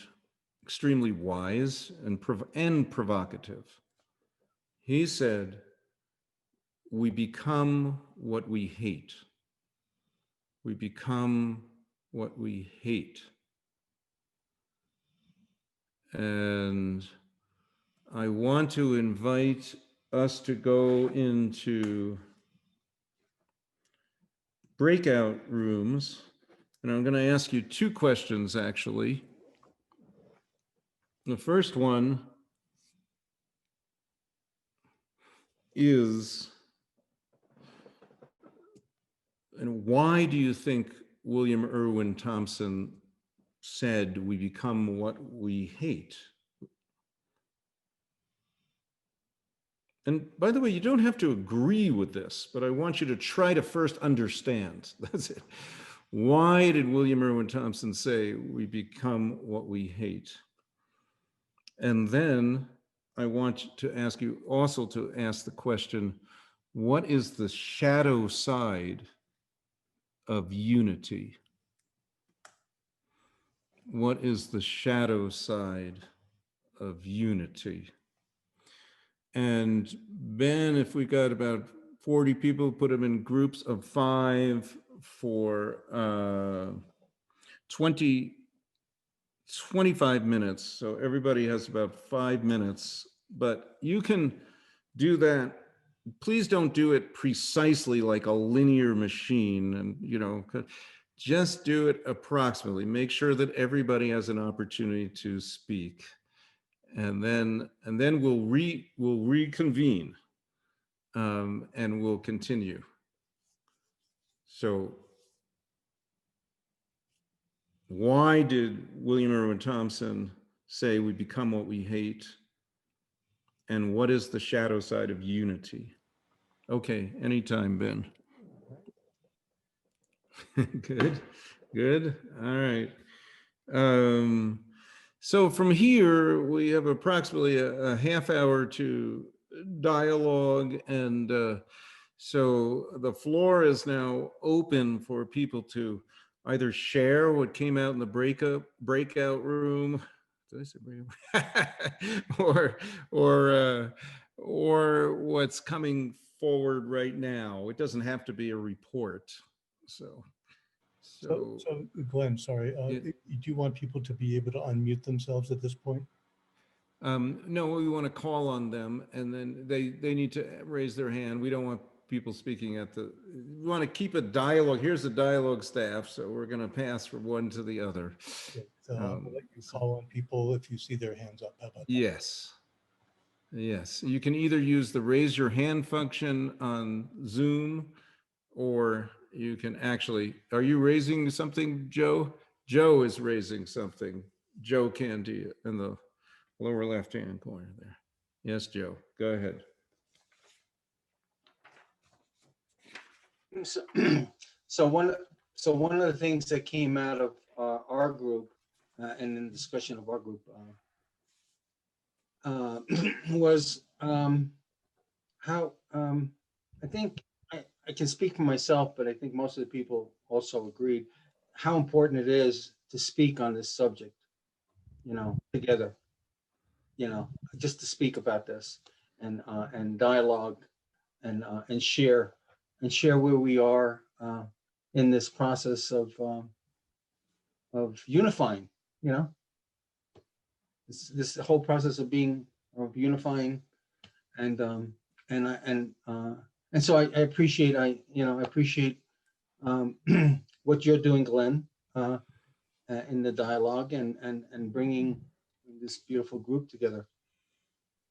extremely wise and provocative. He said, "We become what we hate. We become what we hate." And I want to invite us to go into breakout rooms. And I'm going to ask you two questions, actually. The first one is, and why do you think William Irwin Thompson said we become what we hate? And by the way, you don't have to agree with this, but I want you to try to first understand. That's it. Why did William Irwin Thompson say we become what we hate? And then I want to ask you also to ask the question, what is the shadow side of unity? What is the shadow side of unity? And Ben, if we got about 40 people, put them in groups of 5 for 25 minutes. So everybody has about 5 minutes, but you can do that. Please don't do it precisely like a linear machine, and just do it approximately. Make sure that everybody has an opportunity to speak. And then we'll reconvene, and we'll continue. So why did William Irwin Thompson say we become what we hate? And what is the shadow side of unity? Okay, anytime, Ben. Good. All right. So from here, we have approximately a half hour to dialogue. And so the floor is now open for people to either share what came out in the breakout room. Did I say breakout? or what's coming forward right now. It doesn't have to be a report. So Glenn, sorry, Yeah. do you want people to be able to unmute themselves at this point? No, we want to call on them, and then they need to raise their hand. We don't want people speaking we want to keep a dialogue. Here's the dialogue staff, so we're going to pass from one to the other. Okay, so I'll let you call on people if you see their hands up. How about that? Yes. You can either use the raise your hand function on Zoom, or you can actually, are you raising something, Joe? Joe is raising something. Joe Candy in the lower left-hand corner there. Yes, Joe, go ahead. So one of the things that came out of our group and in the discussion of our group was how I think I can speak for myself, but I think most of the people also agreed how important it is to speak on this subject, together, just to speak about this and dialogue and share where we are in this process of unifying, this whole process of unifying, and so I appreciate what you're doing, Glenn, in the dialogue and bringing this beautiful group together.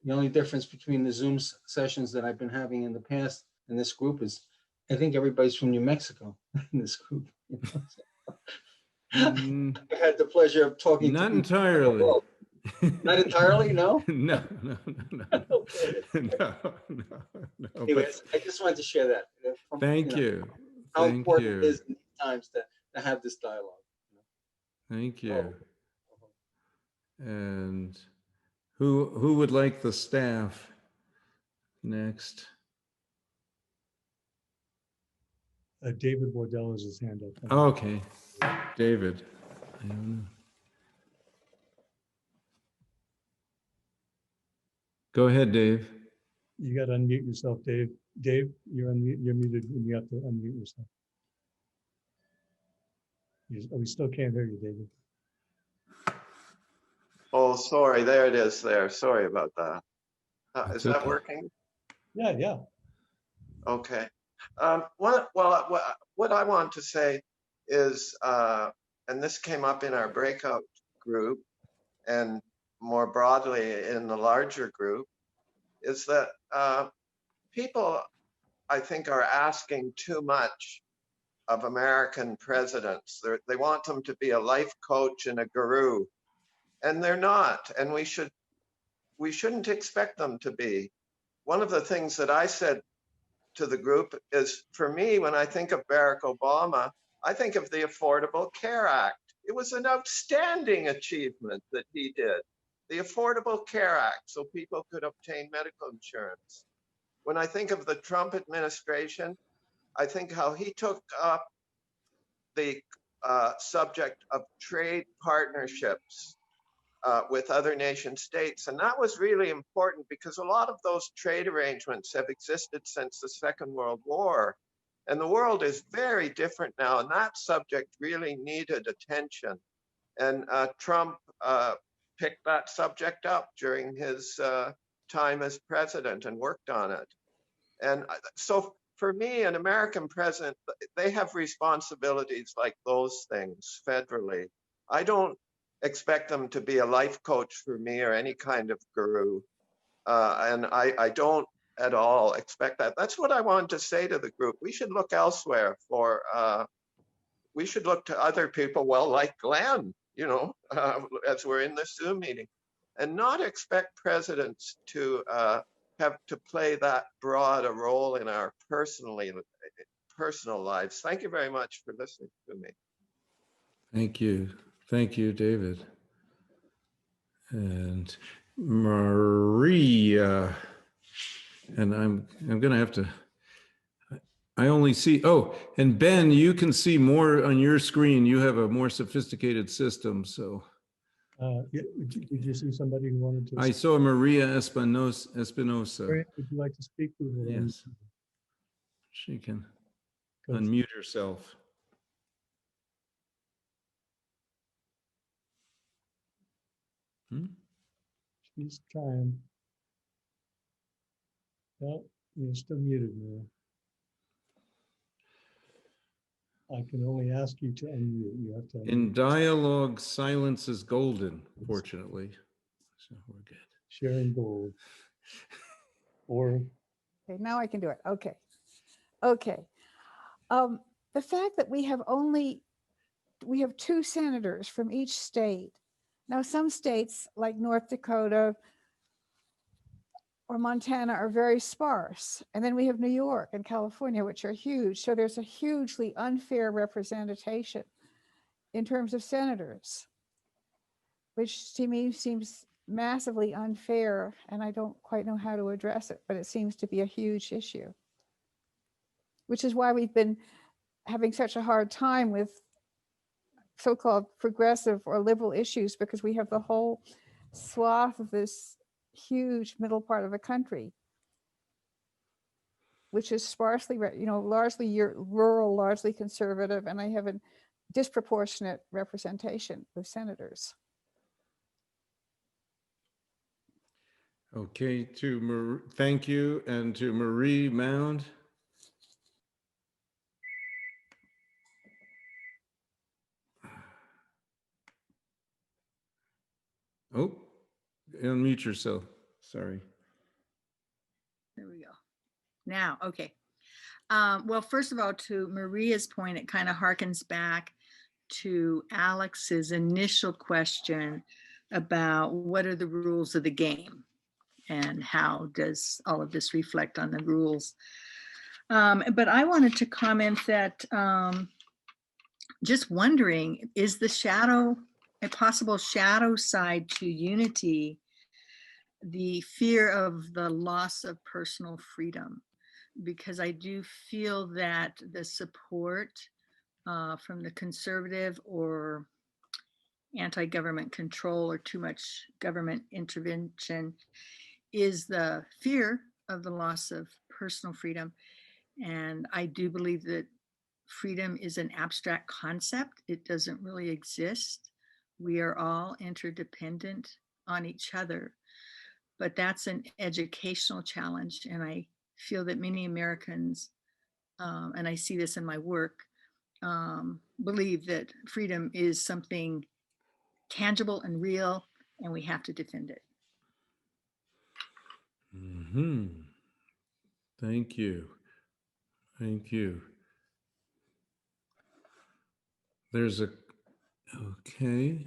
The only difference between the Zoom sessions that I've been having in the past and this group is I think everybody's from New Mexico in this group. Mm, I had the pleasure of talking to not people. entirely. Not entirely, no? No. Okay. No. But Anyways, I just wanted to share that. thank you. How Thank important it you. is in these times to have this dialogue. Thank you. Oh. And who would like the staff next? David Wardell has his hand up. Okay, David. I don't know. Go ahead, Dave. You got to unmute yourself, Dave. Dave, you're muted and you have to unmute yourself. We still can't hear you, David. Oh, sorry. There it is there. Sorry about that. Is It's that okay. working? Yeah. Okay. What I want to say is, and this came up in our breakout group and more broadly in the larger group, is that people, I think, are asking too much of American presidents. They want them to be a life coach and a guru, and they're not. And we shouldn't expect them to be. One of the things that I said to the group is, for me, when I think of Barack Obama, I think of the Affordable Care Act. It was an outstanding achievement that he did. The Affordable Care Act, so people could obtain medical insurance. When I think of the Trump administration, I think how he took up the subject of trade partnerships with other nation states. And that was really important because a lot of those trade arrangements have existed since the Second World War. And the world is very different now. And that subject really needed attention. And Trump picked that subject up during his time as president and worked on it. And so for me, an American president, they have responsibilities like those things federally. I don't expect them to be a life coach for me or any kind of guru. And I don't at all expect that. That's what I wanted to say to the group. We should look elsewhere for, we should look to other people, well, like Glenn, as we're in this Zoom meeting, and not expect presidents to have to play that broad a role in our personal lives. Thank you very much for listening to me. Thank you. Thank you, David. And Maria, and I'm going to have to, I only see, and Ben, you can see more on your screen. You have a more sophisticated system, so. Did you see somebody who wanted to? I saw Maria Espinosa. Maria, would you like to speak? Yes. She can unmute herself. She's trying. No, you're still muted, Maria. I can only ask you to unmute. You have to unmute. In dialogue, silence is golden, fortunately. So we're good. Sharing gold. Or Okay, now I can do it. Okay. The fact that we have 2 senators from each state. Now, some states like North Dakota or Montana are very sparse. And then we have New York and California, which are huge. So there's a hugely unfair representation in terms of senators, which to me seems massively unfair. And I don't quite know how to address it, but it seems to be a huge issue, which is why we've been having such a hard time with so-called progressive or liberal issues, because we have the whole swath of this huge middle part of the country, which is sparsely, largely rural, largely conservative, and I have a disproportionate representation with senators. Okay, thank you, and to Marie Mound. Oh, unmute yourself. Sorry. There we go. Now, okay. Well, first of all, to Maria's point, it kind of harkens back to Alex's initial question about what are the rules of the game and how does all of this reflect on the rules. But I wanted to comment that just wondering, is the shadow, a possible shadow side to unity, the fear of the loss of personal freedom? Because I do feel that the support from the conservative or anti-government control or too much government intervention is the fear of the loss of personal freedom. And I do believe that freedom is an abstract concept. It doesn't really exist. We are all interdependent on each other, but that's an educational challenge. And I feel that many Americans, and I see this in my work, believe that freedom is something tangible and real, and we have to defend it. Mm-hmm. Thank you. Thank you. There's a, okay.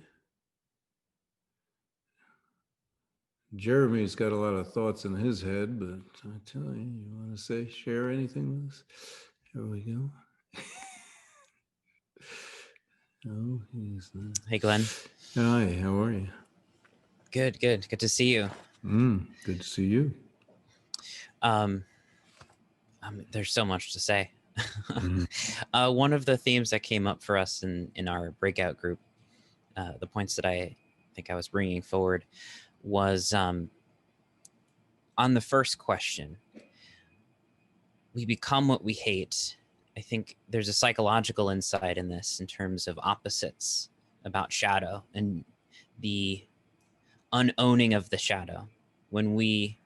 Jeremy's got a lot of thoughts in his head, but I tell you want to share anything with us? Here we go. Oh, he's not. Hey, Glenn. Hi, how are you? Good, good. Good to see you. Good to see you. There's so much to say. One of the themes that came up for us in our breakout group, the points that I think I was bringing forward was on the first question, we become what we hate. I think there's a psychological insight in this in terms of opposites about shadow and the unowning of the shadow. When we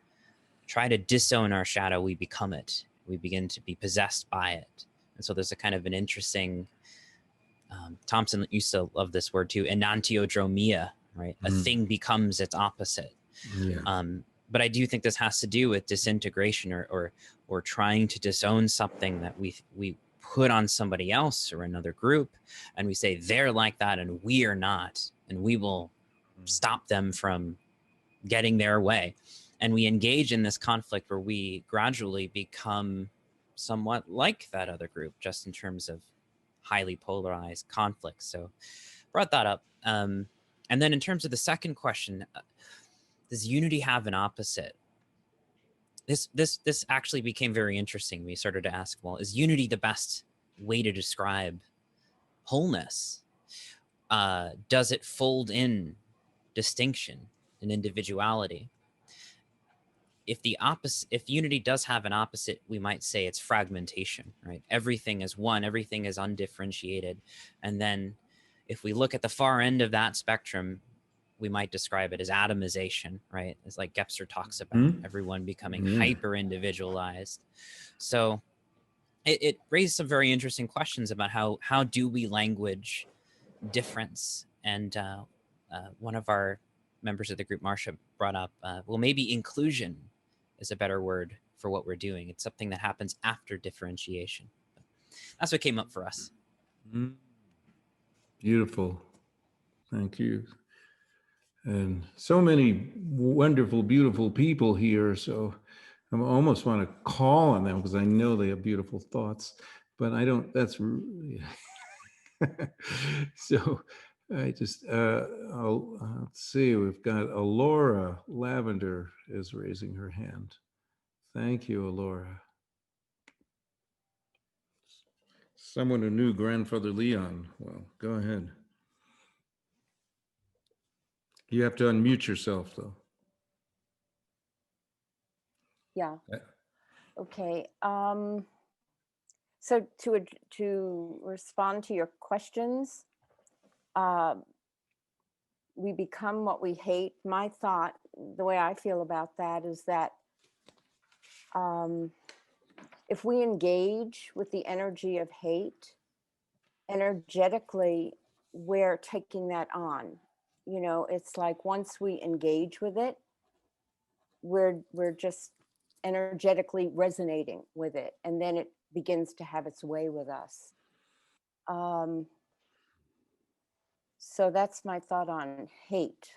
try to disown our shadow, we become it. We begin to be possessed by it. And so there's a kind of an interesting, Thompson used to love this word too, enantiodromia, right? A thing becomes its opposite. Yeah. But I do think this has to do with disintegration or trying to disown something that we put on somebody else or another group, and we say they're like that and we are not, and we will stop them from getting their way. And we engage in this conflict where we gradually become somewhat like that other group, just in terms of highly polarized conflicts. So brought that up. And then in terms of the second question, does unity have an opposite? This actually became very interesting. We started to ask, well, is unity the best way to describe wholeness? Does it fold in distinction and individuality? If unity does have an opposite, we might say it's fragmentation, right? Everything is one, everything is undifferentiated. And then if we look at the far end of that spectrum, we might describe it as atomization, right? It's like Gebser talks about everyone becoming hyper individualized. So it raised some very interesting questions about how do we language difference? And one of our members of the group, Marcia, brought up, well, maybe inclusion is a better word for what we're doing. It's something that happens after differentiation. That's what came up for us. Beautiful. Thank you. And so many wonderful, beautiful people here. So I almost want to call on them because I know they have beautiful thoughts, but I don't, that's really, so I just, let's see, we've got Alora Lavender is raising her hand. Thank you, Alora. Someone who knew Grandfather Leon. Well, go ahead. You have to unmute yourself, though. Yeah. Okay. So to respond to your questions, we become what we hate. My thought, the way I feel about that is that if we engage with the energy of hate, energetically, we're taking that on. You know, it's like once we engage with it, we're just energetically resonating with it, and then it begins to have its way with us. So that's my thought on hate.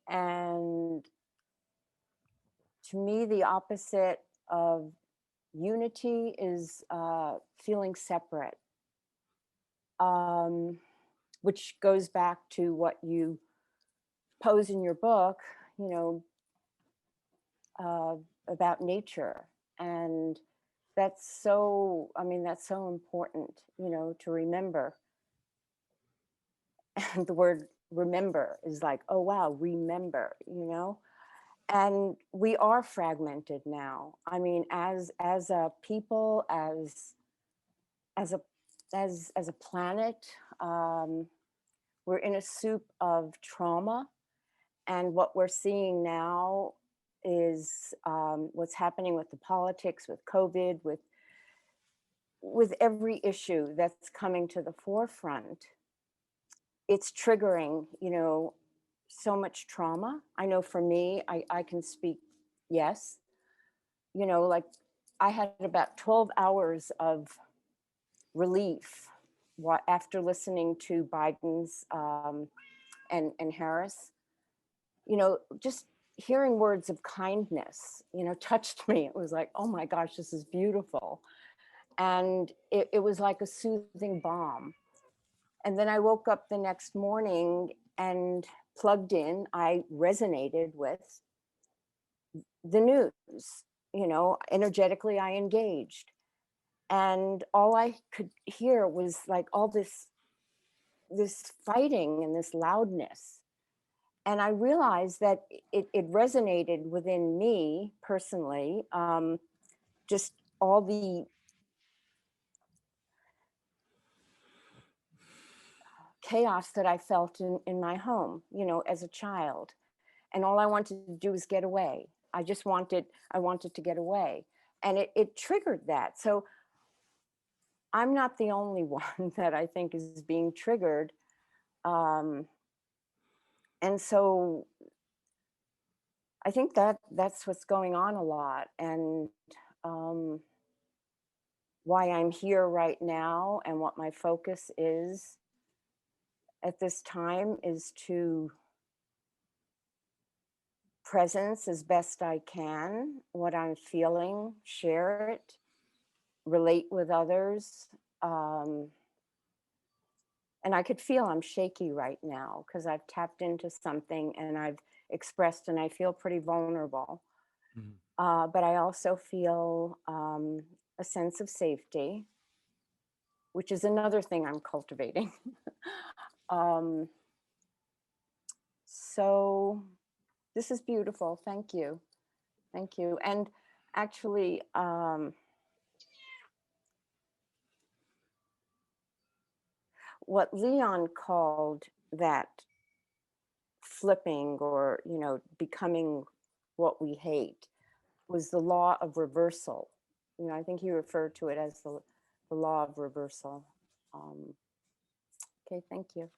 And to me, the opposite of unity is feeling separate, which goes back to what you pose in your book, you know, about nature. And that's so, I mean, that's so important, you know, to remember. And the word remember is like, oh, wow, remember, you know? And we are fragmented now. I mean, as a people, as a planet, we're in a soup of trauma. And what we're seeing now is what's happening with the politics, with COVID, with every issue that's coming to the forefront. It's triggering, you know, so much trauma. I know for me, I can speak, yes, you know, like I had about 12 hours of relief after listening to Biden's and Harris, you know, just hearing words of kindness, you know, touched me. It was like, oh my gosh, this is beautiful. And it was like a soothing balm. And then I woke up the next morning and plugged in, I resonated with the news, you know, energetically I engaged. And all I could hear was like all this fighting and this loudness. And I realized that it resonated within me personally, just all the chaos that I felt in my home, you know, as a child. And all I wanted to do was get away. I wanted to get away. And it triggered that. So I'm not the only one that I think is being triggered. And so I think that's what's going on a lot. And why I'm here right now and what my focus is at this time is to presence as best I can, what I'm feeling, share it, relate with others. And I could feel I'm shaky right now because I've tapped into something and I've expressed and I feel pretty vulnerable. Mm-hmm. But I also feel a sense of safety, which is another thing I'm cultivating. So this is beautiful. Thank you. Thank you. And actually, what Leon called that flipping or, you know, becoming what we hate was the law of reversal. You know, I think he referred to it as the law of reversal. Okay, thank you.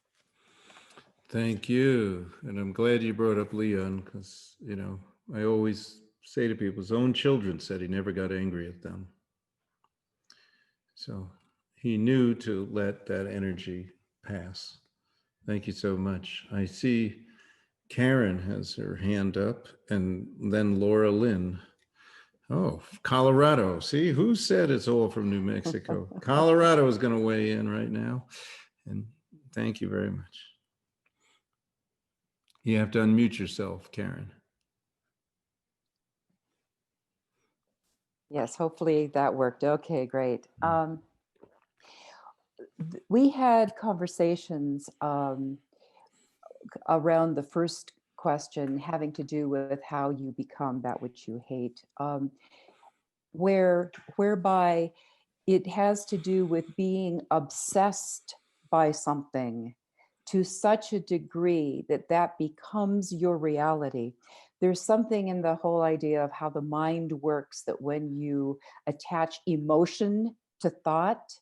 Thank you. And I'm glad you brought up Leon because, you know, I always say to people, his own children said he never got angry at them. So he knew to let that energy pass. Thank you so much. I see Karen has her hand up and then Laura Lynn. Oh, Colorado. See, who said it's all from New Mexico? Colorado is going to weigh in right now. And thank you very much. You have to unmute yourself, Karen. Yes, hopefully that worked. Okay, great. We had conversations around the first question having to do with how you become that which you hate, whereby it has to do with being obsessed by something to such a degree that that becomes your reality. There's something in the whole idea of how the mind works, that when you attach emotion to thought,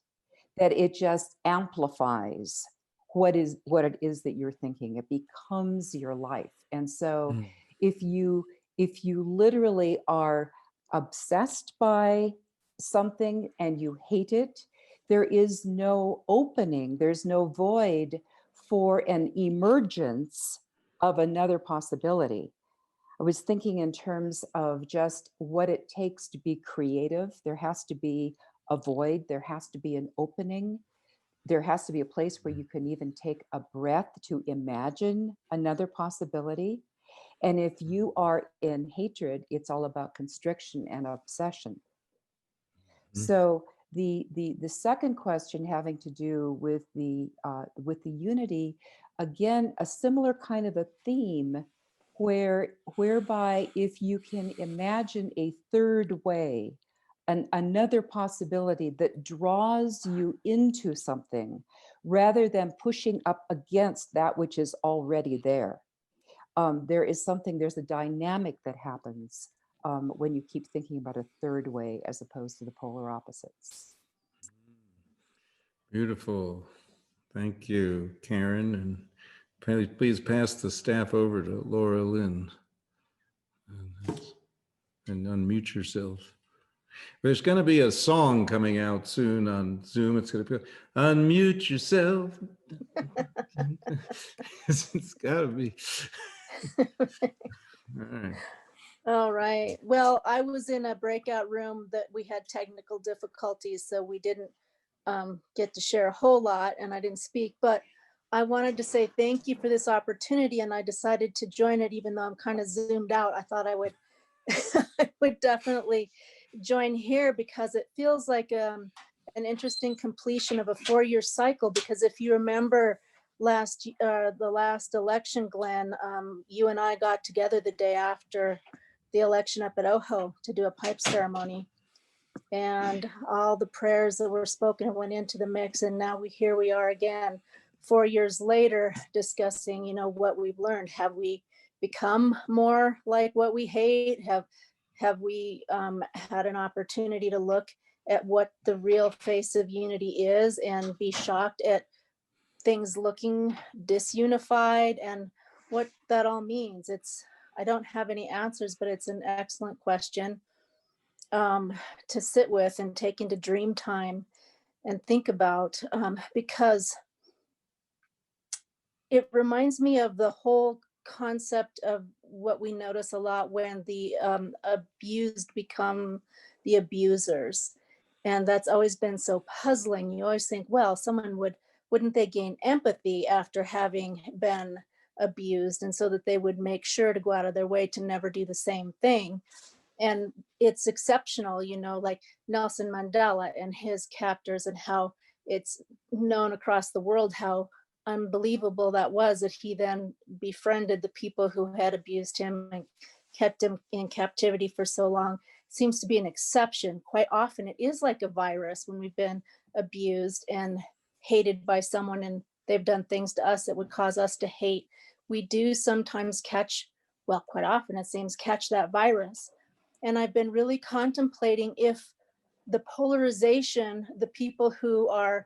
that it just amplifies what it is that you're thinking. It becomes your life. And so if you literally are obsessed by something and you hate it, there is no opening, there's no void for an emergence of another possibility. I was thinking in terms of just what it takes to be creative. There has to be a void, there has to be an opening, there has to be a place where you can even take a breath to imagine another possibility. And if you are in hatred, it's all about constriction and obsession. So the second question having to do with the unity, again, a similar kind of a theme whereby if you can imagine a third way, another possibility that draws you into something rather than pushing up against that which is already there. There's a dynamic that happens when you keep thinking about a third way as opposed to the polar opposites. Beautiful. Thank you, Karen. And please pass the staff over to Laura Lynn and unmute yourself. There's going to be a song coming out soon on Zoom. It's going to be Unmute Yourself. It's got to be. All right. All right. Well, I was in a breakout room that we had technical difficulties, so we didn't get to share a whole lot and I didn't speak, but I wanted to say thank you for this opportunity, and I decided to join it even though I'm kind of zoomed out. I thought I would I would definitely join here because it feels like an interesting completion of a 4-year cycle, because if you remember the last election, Glenn, you and I got together the day after the election up at Ojo to do a pipe ceremony, and all the prayers that were spoken went into the mix, and now here we are again 4 years later discussing, what we've learned. Have we become more like what we hate? Have we had an opportunity to look at what the real face of unity is and be shocked at things looking disunified and what that all means? I don't have any answers, but it's an excellent question to sit with and take into dream time and think about, because it reminds me of the whole concept of what we notice a lot when the abused become the abusers. And that's always been so puzzling. You always think, well, wouldn't they gain empathy after having been abused, and so that they would make sure to go out of their way to never do the same thing. And it's exceptional, like Nelson Mandela and his captors, and how it's known across the world how unbelievable that was, that he then befriended the people who had abused him and kept him in captivity for so long. Seems to be an exception. Quite often it is like a virus when we've been abused and hated by someone and they've done things to us that would cause us to hate. We do sometimes quite often it seems, catch that virus. And I've been really contemplating if the polarization, the people who are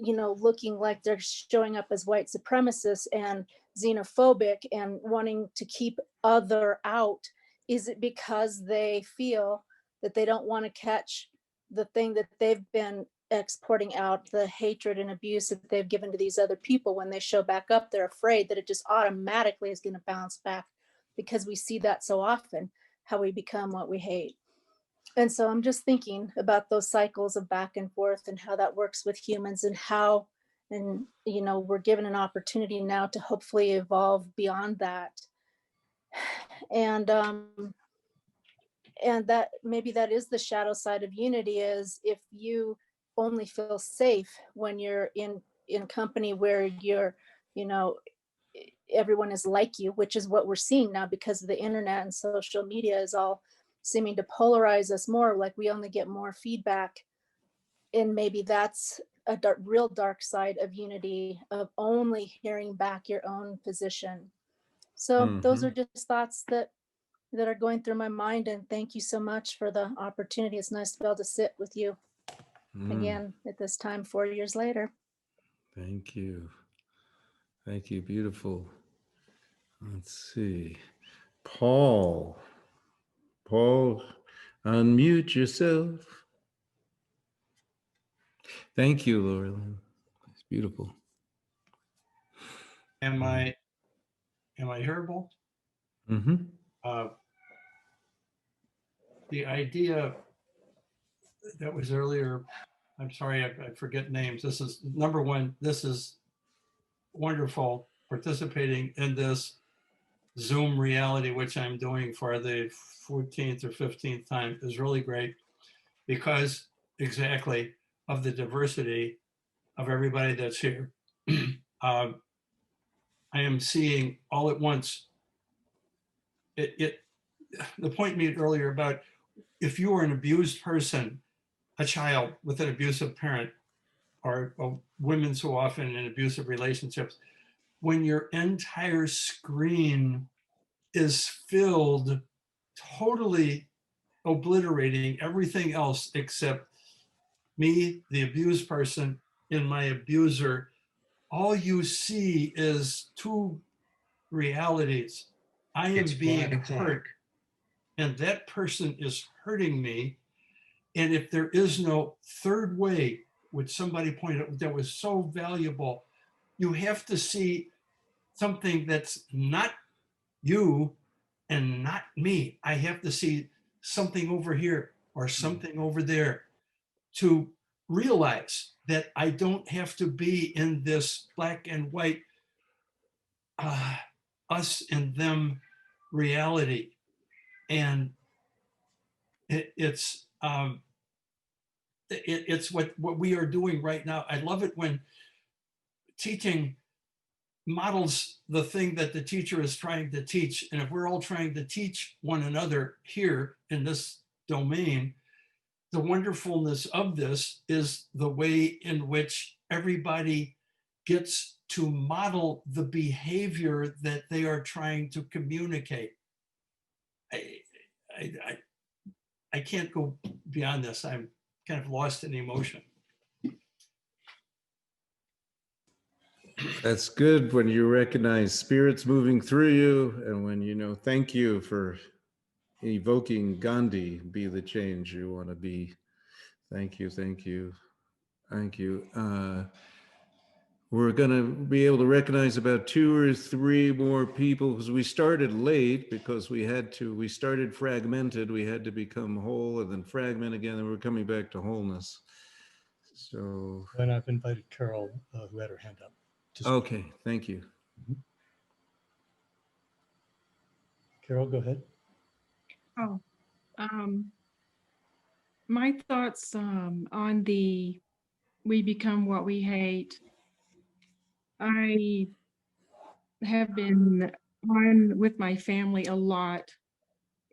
looking like they're showing up as white supremacists and xenophobic and wanting to keep other out, is it because they feel that they don't want to catch the thing that they've been exporting out, the hatred and abuse that they've given to these other people? When they show back up, they're afraid that it just automatically is going to bounce back, because we see that so often, how we become what we hate. And so I'm just thinking about those cycles of back and forth and how that works with humans, and we're given an opportunity now to hopefully evolve beyond that. And that maybe that is the shadow side of unity, is if you only feel safe when you're in company where you're, everyone is like you, which is what we're seeing now because of the internet and social media is all seeming to polarize us more, like we only get more feedback. And maybe that's real dark side of unity, of only hearing back your own position. So those are just thoughts that are going through my mind. And thank you so much for the opportunity. It's nice to be able to sit with you again at this time, 4 years later. Thank you. Thank you. Beautiful. Let's see. Paul, unmute yourself. Thank you, Laura. It's beautiful. Am I hearable? Mm-hmm. The idea that was earlier, I'm sorry, I forget names. This is number one. This is wonderful, participating in this Zoom reality, which I'm doing for the 14th or 15th time, is really great because exactly of the diversity of everybody that's here. I am seeing all at once the point made earlier about if you are an abused person, a child with an abusive parent, or women so often in abusive relationships, when your entire screen is filled, totally obliterating everything else except me, the abused person, and my abuser, all you see is two realities. I am being hurt, and that person is hurting me. And if there is no third way, which somebody pointed out that was so valuable, you have to see something that's not you and not me. I have to see something over here or something over there to realize that I don't have to be in this black and white us and them reality. And it's what we are doing right now. I love it when teaching models the thing that the teacher is trying to teach. And if we're all trying to teach one another here in this domain, the wonderfulness of this is the way in which everybody gets to model the behavior that they are trying to communicate. I can't go beyond this. I'm kind of lost in emotion. That's good when you recognize spirits moving through you, and when you know, thank you for evoking Gandhi, be the change you want to be. Thank you, thank you, thank you. We're going to be able to recognize about 2 or 3 more people because we started late because we started fragmented. We had to become whole and then fragment again, and we're coming back to wholeness. So. And I've invited Carol, who had her hand up. Okay, thank you. Carol, go ahead. Oh, my thoughts on the we become what we hate. I have been on with my family a lot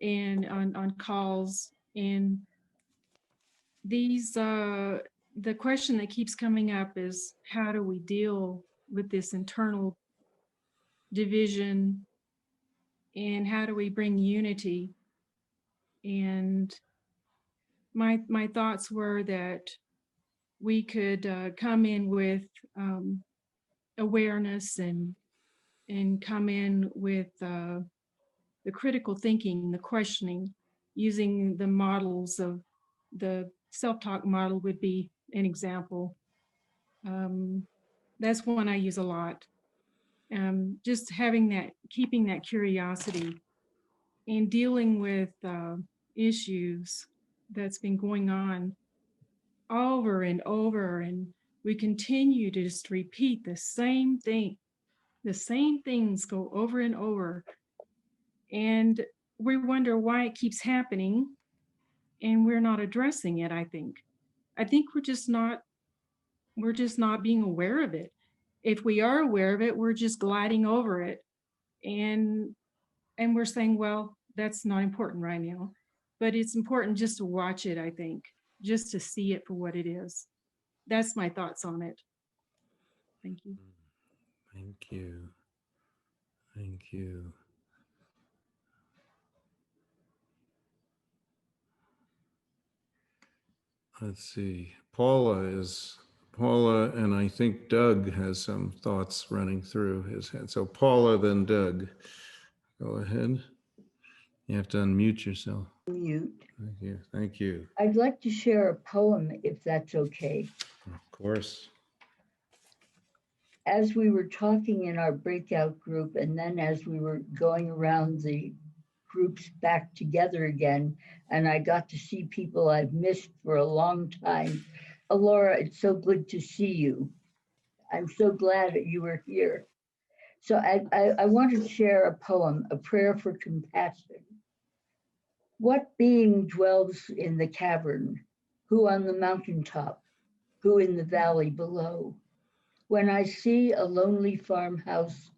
and on calls, and these the question that keeps coming up is how do we deal with this internal division, and how do we bring unity? And my thoughts were that we could come in with awareness and come in with the critical thinking, the questioning, using the models of the self-talk model would be an example. That's one I use a lot. Just having that, keeping that curiosity and dealing with issues that's been going on over and over, and we continue to just repeat the same thing. The same things go over and over, and we wonder why it keeps happening, and we're not addressing it. I think we're just not being aware of it. If we are aware of it, we're just gliding over it, and we're saying, well, that's not important right now. But it's important just to watch it, I think, just to see it for what it is. that's my thoughts on it. Thank you. Thank you. Thank you. Let's see. Paula, and I think Doug has some thoughts running through his head. So Paula, then Doug. Go ahead. You have to unmute yourself. Mute. Thank you. Thank you. I'd like to share a poem if that's okay. Of course. As we were talking in our breakout group, and then as we were going around the groups back together again, and I got to see people I've missed for a long time. Alora, it's so good to see you. I'm so glad that you were here. So I want to share a poem, A Prayer for Compassion. What being dwells in the cavern? Who on the mountaintop? Who in the valley below? When I see a lonely farmhouse,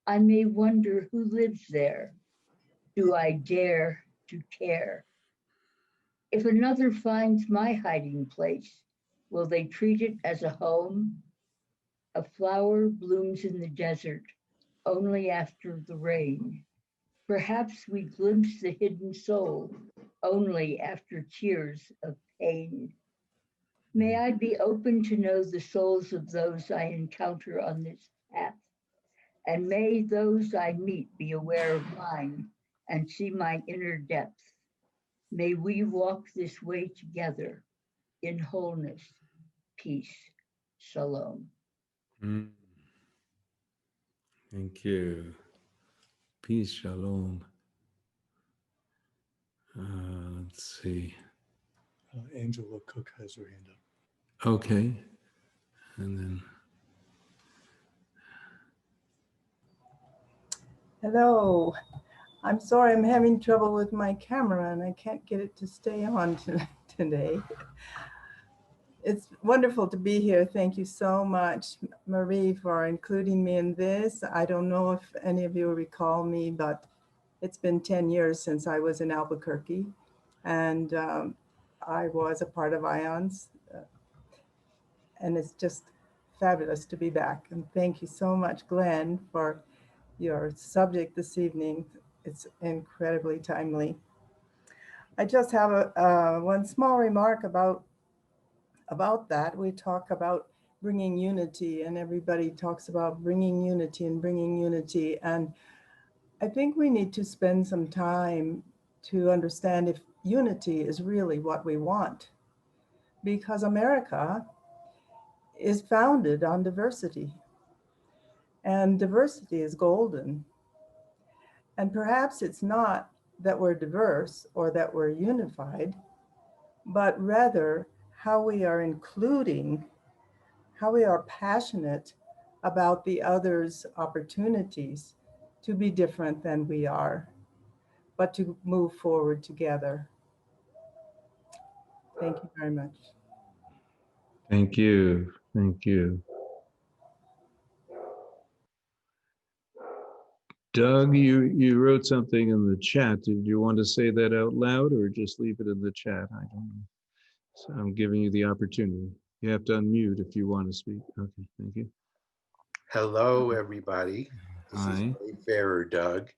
I may wonder who lives there. Do I dare to care? If another finds my hiding place, will they treat it as a home? A flower blooms in the desert only after the rain. Perhaps we glimpse the hidden soul only after tears of pain. May I be open to know the souls of those I encounter on this path, and may those I meet be aware of mine and see my inner depths. May we walk this way together in wholeness, peace, shalom. Mm. Thank you. Peace, shalom. Let's see. Angela Cook has her hand up. Okay. And then. Hello. I'm sorry, I'm having trouble with my camera and I can't get it to stay on today. It's wonderful to be here. Thank you so much, Marie, for including me in this. I don't know if any of you recall me, but it's been 10 years since I was in Albuquerque, and I was a part of IONS, and it's just fabulous to be back. And thank you so much, Glenn, for your subject this evening. It's incredibly timely. I just have one small remark about that. We talk about bringing unity, and everybody talks about bringing unity and bringing unity. And I think we need to spend some time to understand if unity is really what we want, because America is founded on diversity, and diversity is golden. And perhaps it's not that we're diverse or that we're unified, but rather how we are including, how we are passionate about the other's opportunities to be different than we are, but to move forward together. Thank you very much. Thank you. Thank you. Doug, you wrote something in the chat. Did you want to say that out loud or just leave it in the chat? I don't know. So I'm giving you the opportunity. You have to unmute if you want to speak. Okay, thank you. Hello, everybody. This Hi. is Wayfarer Doug.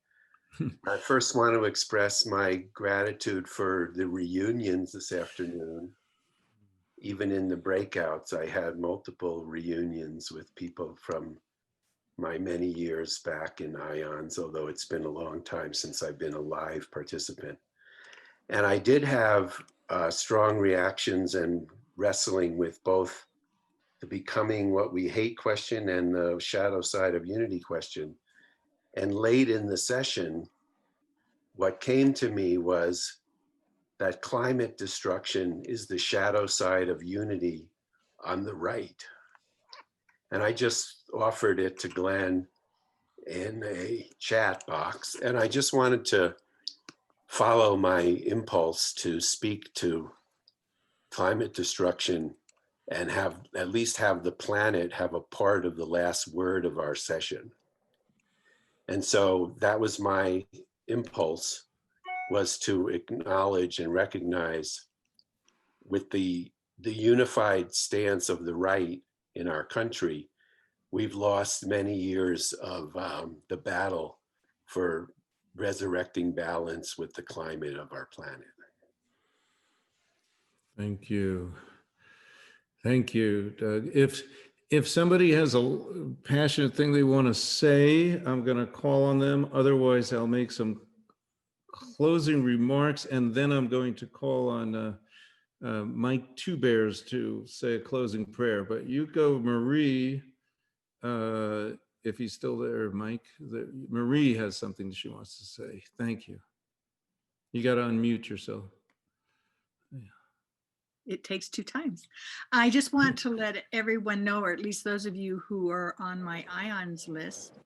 I first want to express my gratitude for the reunions this afternoon. Even in the breakouts, I had multiple reunions with people from my many years back in IONS, although it's been a long time since I've been a live participant. And I did have strong reactions and wrestling with both the becoming what we hate question and the shadow side of unity question. And late in the session, what came to me was that climate destruction is the shadow side of unity on the right. And I just offered it to Glenn in a chat box. And I just wanted to follow my impulse to speak to climate destruction and have at least have the planet have a part of the last word of our session. And so that was my impulse, was to acknowledge and recognize with the the unified stance of the right in our country, we've lost many years of the battle for resurrecting balance with the climate of our planet. Thank you. Thank you, Doug. If somebody has a passionate thing they want to say, I'm going to call on them. Otherwise, I'll make some closing remarks, and then I'm going to call on Mike Two Bears to say a closing prayer. But you go, Marie, if he's still there, Mike. Marie has something she wants to say. Thank you. You got to unmute yourself. It takes 2 times. I just want to let everyone know, or at least those of you who are on my IONS list,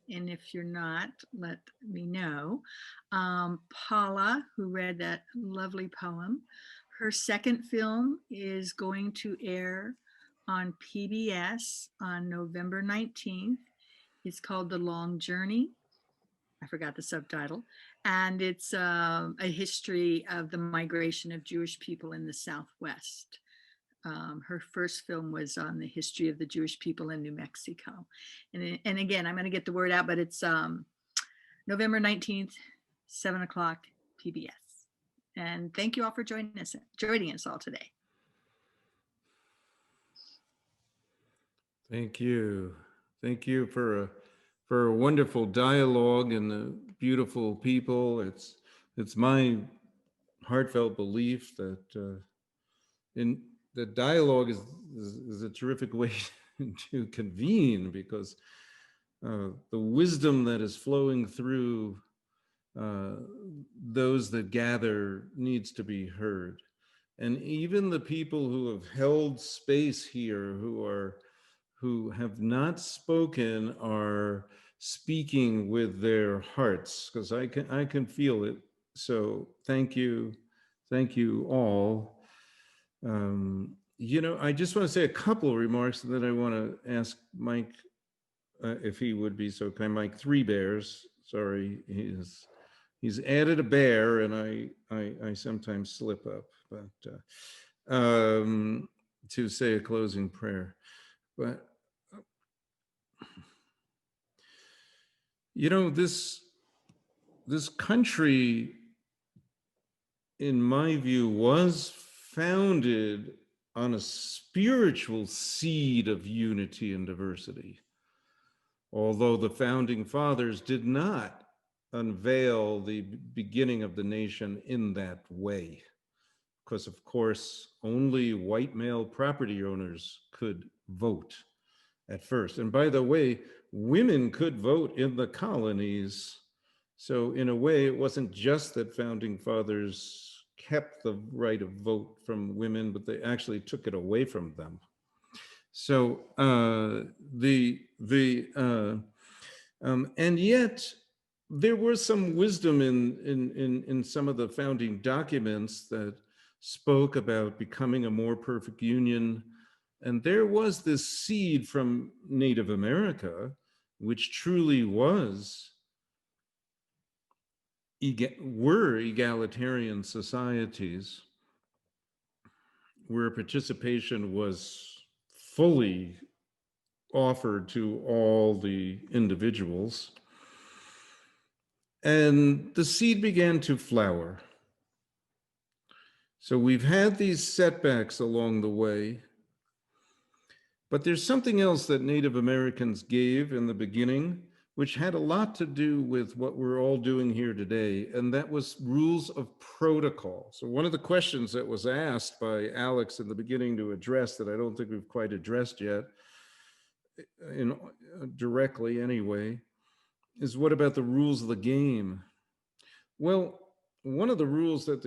and if you're not, let me know. Paula, who read that lovely poem, her second film is going to air on PBS on November 19th. It's called The Long Journey. I forgot the subtitle. And it's a history of the migration of Jewish people in the Southwest. Her first film was on the history of the Jewish people in New Mexico. And again, I'm going to get the word out, but it's November 19th, 7 o'clock, PBS. And thank you all for joining us all today. Thank you. Thank you for a wonderful dialogue and the beautiful people. It's my heartfelt belief that in the dialogue is a terrific way to convene, because the wisdom that is flowing through those that gather needs to be heard. And even the people who have held space here, who have not spoken, are speaking with their hearts, because I can feel it. So thank you all. I just want to say a couple of remarks, and then I want to ask Mike if he would be so kind. Mike Three Bears, sorry, he's added a bear, and I sometimes slip up, but to say a closing prayer. But this country, in my view, was founded on a spiritual seed of unity and diversity, although the founding fathers did not unveil the beginning of the nation in that way, because of course only white male property owners could vote at first. And by the way, women could vote in the colonies. So in a way, it wasn't just that founding fathers kept the right of vote from women, but they actually took it away from them. So and yet there was some wisdom in some of the founding documents that spoke about becoming a more perfect union. And there was this seed from Native America, which truly were egalitarian societies, where participation was fully offered to all the individuals. And the seed began to flower. So we've had these setbacks along the way. But there's something else that Native Americans gave in the beginning, which had a lot to do with what we're all doing here today, and that was rules of protocol. So one of the questions that was asked by Alex in the beginning to address, that I don't think we've quite addressed yet, directly anyway, is what about the rules of the game? Well, one of the rules that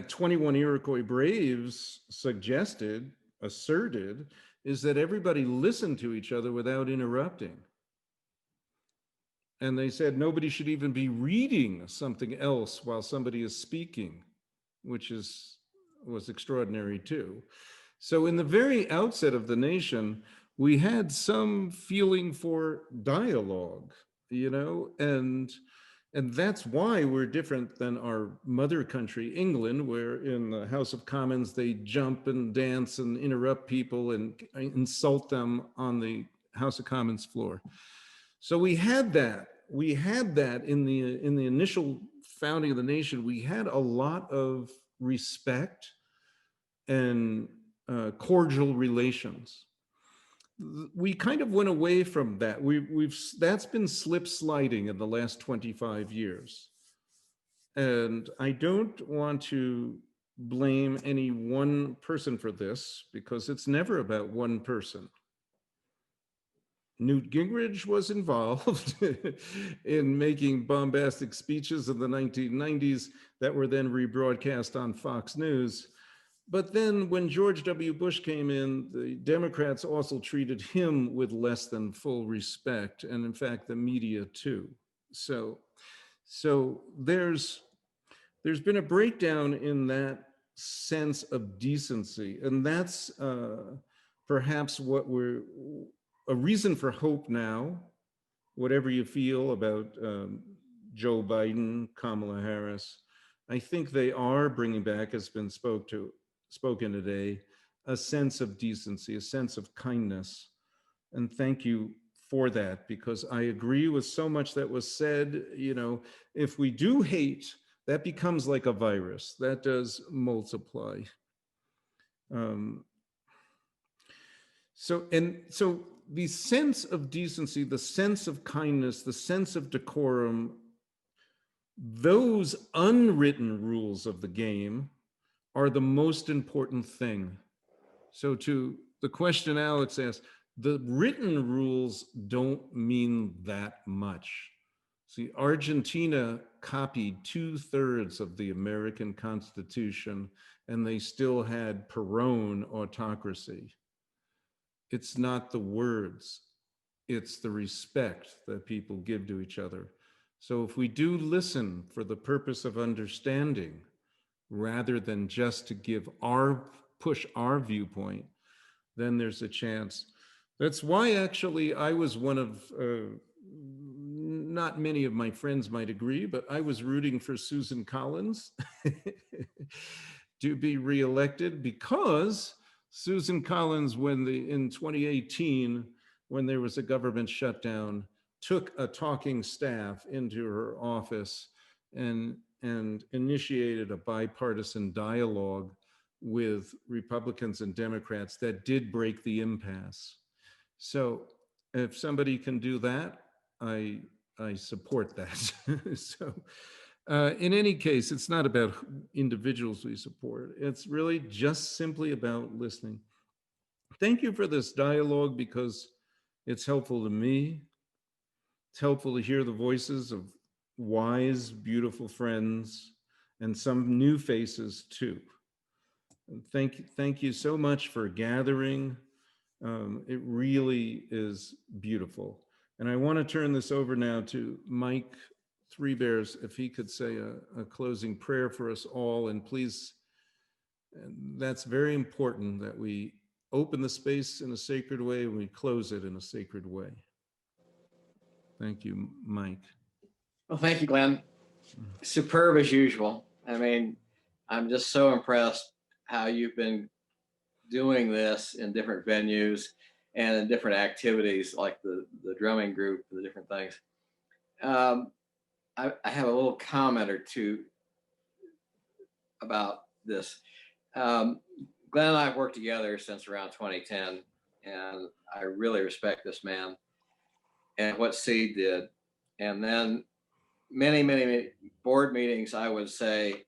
21 Iroquois braves asserted, is that everybody listened to each other without interrupting. And they said nobody should even be reading something else while somebody is speaking, which was extraordinary too. So in the very outset of the nation, we had some feeling for dialogue, and And that's why we're different than our mother country, England, where in the House of Commons, they jump and dance and interrupt people and insult them on the House of Commons floor. So we had that. We had that in the initial founding of the nation. We had a lot of respect and cordial relations. We kind of went away from that. That's been slip sliding in the last 25 years. And I don't want to blame any one person for this, because it's never about one person. Newt Gingrich was involved in making bombastic speeches in the 1990s that were then rebroadcast on Fox News. But then when George W. Bush came in, the Democrats also treated him with less than full respect, and in fact, the media too. So there's been a breakdown in that sense of decency, and that's perhaps what we're a reason for hope now, whatever you feel about Joe Biden, Kamala Harris. I think they are bringing back, as been spoken today, a sense of decency, a sense of kindness. And thank you for that, because I agree with so much that was said. You know, if we do hate, that becomes like a virus that does multiply. So the sense of decency, the sense of kindness, the sense of decorum, those unwritten rules of the game are the most important thing. So to the question Alex asked, the written rules don't mean that much. See, Argentina copied 2/3 of the American Constitution, and they still had Perón autocracy. It's not the words, it's the respect that people give to each other. So if we do listen for the purpose of understanding, rather than just to push our viewpoint, then there's a chance. That's why actually I was one of, not many of my friends might agree, but I was rooting for Susan Collins to be reelected, because Susan Collins, in 2018, when there was a government shutdown, took a talking staff into her office and initiated a bipartisan dialogue with Republicans and Democrats that did break the impasse. So if somebody can do that, I support that. So in any case, it's not about individuals we support. It's really just simply about listening. Thank you for this dialogue, because it's helpful to me. It's helpful to hear the voices of wise, beautiful friends, and some new faces too. And thank you so much for gathering. It really is beautiful. And I want to turn this over now to Mike Three Bears, if he could say a closing prayer for us all. And please, that's very important, that we open the space in a sacred way and we close it in a sacred way. Thank you, Mike. Well, thank you, Glenn. Superb as usual. I mean, I'm just so impressed how you've been doing this in different venues and in different activities, like the drumming group, the different things. I have a little comment or two about this. Glenn and I have worked together since around 2010, and I really respect this man and what Seed did. And then many board meetings, I would say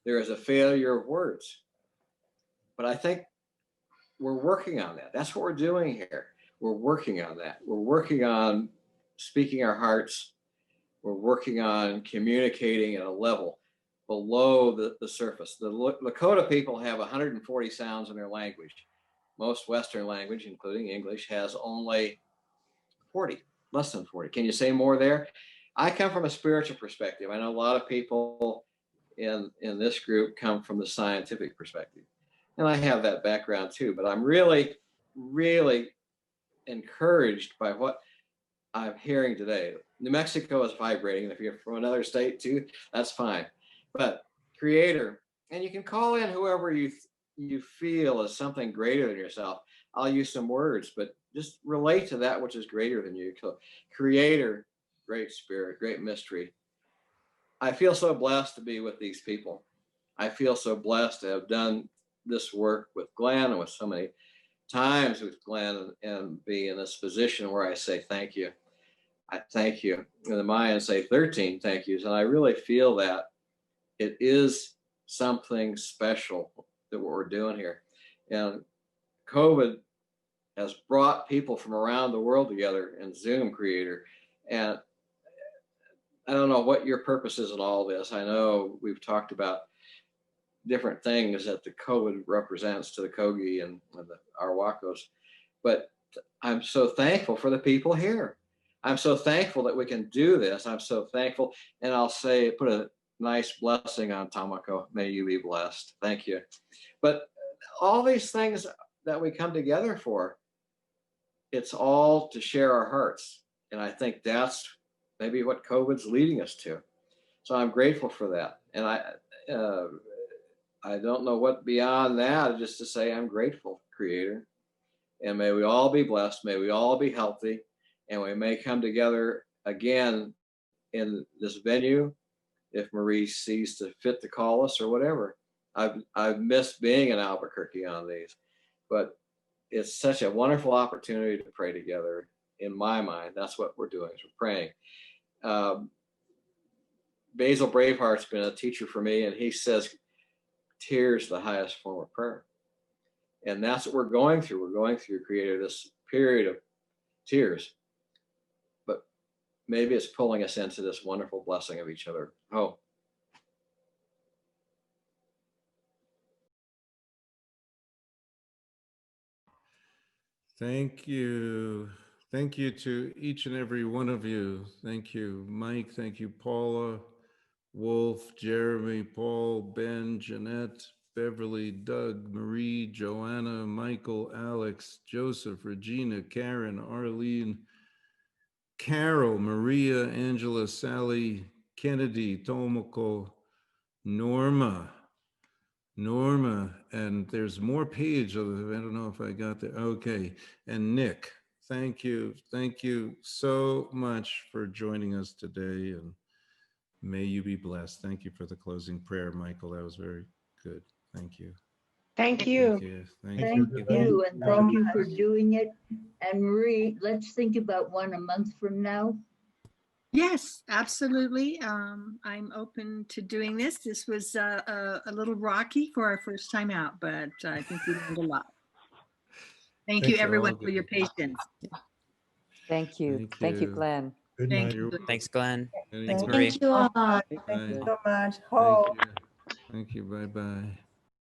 there is a failure of words. But I think we're working on that. That's what we're doing here. We're working on that. We're working on speaking our hearts. We're working on communicating at a level below the surface. The Lakota people have 140 sounds in their language. Most Western language, including English, has only 40, less than 40. Can you say more there? I come from a spiritual perspective. I know a lot of people in this group come from the scientific perspective. And I have that background too, but I'm really, really encouraged by what I'm hearing today. New Mexico is vibrating. If you're from another state too, that's fine. But Creator, and you can call in whoever you feel is something greater than yourself. I'll use some words, but just relate to that which is greater than you. So, Creator, Great Spirit, Great Mystery. I feel so blessed to be with these people. I feel so blessed to have done this work with Glenn and with so many times with Glenn and be in this position where I say thank you. I thank you. And the Mayans say 13 thank yous. And I really feel that it is something special that what we're doing here. And COVID has brought people from around the world together in Zoom, Creator. And I don't know what your purpose is in all this. I know we've talked about different things that the COVID represents to the Kogi and the Arawakos, but I'm so thankful for the people here. I'm so thankful that we can do this. I'm so thankful. And I'll say, put a nice blessing on Tamako. May you be blessed. Thank you. But all these things that we come together for, it's all to share our hearts. And I think that's maybe what COVID's leading us to. So I'm grateful for that. And I don't know what beyond that, just to say I'm grateful, Creator. And may we all be blessed. May we all be healthy. And we may come together again in this venue if Marie sees to fit to call us or whatever. I've missed being in Albuquerque on these, but it's such a wonderful opportunity to pray together. In my mind, that's what we're doing, is we're praying. Basil Braveheart's been a teacher for me, and he says, tears the highest form of prayer. And that's what we're going through. We're going through, Creator, this period of tears. But maybe it's pulling us into this wonderful blessing of each other. Oh. Thank you. Thank you to each and every one of you. Thank you, Mike. Thank you, Paula, Wolf, Jeremy, Paul, Ben, Jeanette, Beverly, Doug, Marie, Joanna, Michael, Alex, Joseph, Regina, Karen, Arlene, Carol, Maria, Angela, Sally, Kennedy, Tomoko, Norma, and there's more page of it. I don't know if I got there. Okay, and Nick, thank you so much for joining us today, and may you be blessed. Thank you for the closing prayer, Michael. That was very good. Thank you. Thank you. Thank you. And thank you for doing it. And Marie, let's think about one a month from now. Yes, absolutely. I'm open to doing this. This was a little rocky for our first time out, but I think we learned a lot. Thank you, everyone, for your patience. Thank you. Thank you, Glenn. Good night. Thanks, Glenn. Thanks, Thank Marie. you all. Thank you so much. Oh. Thank you. Bye-bye.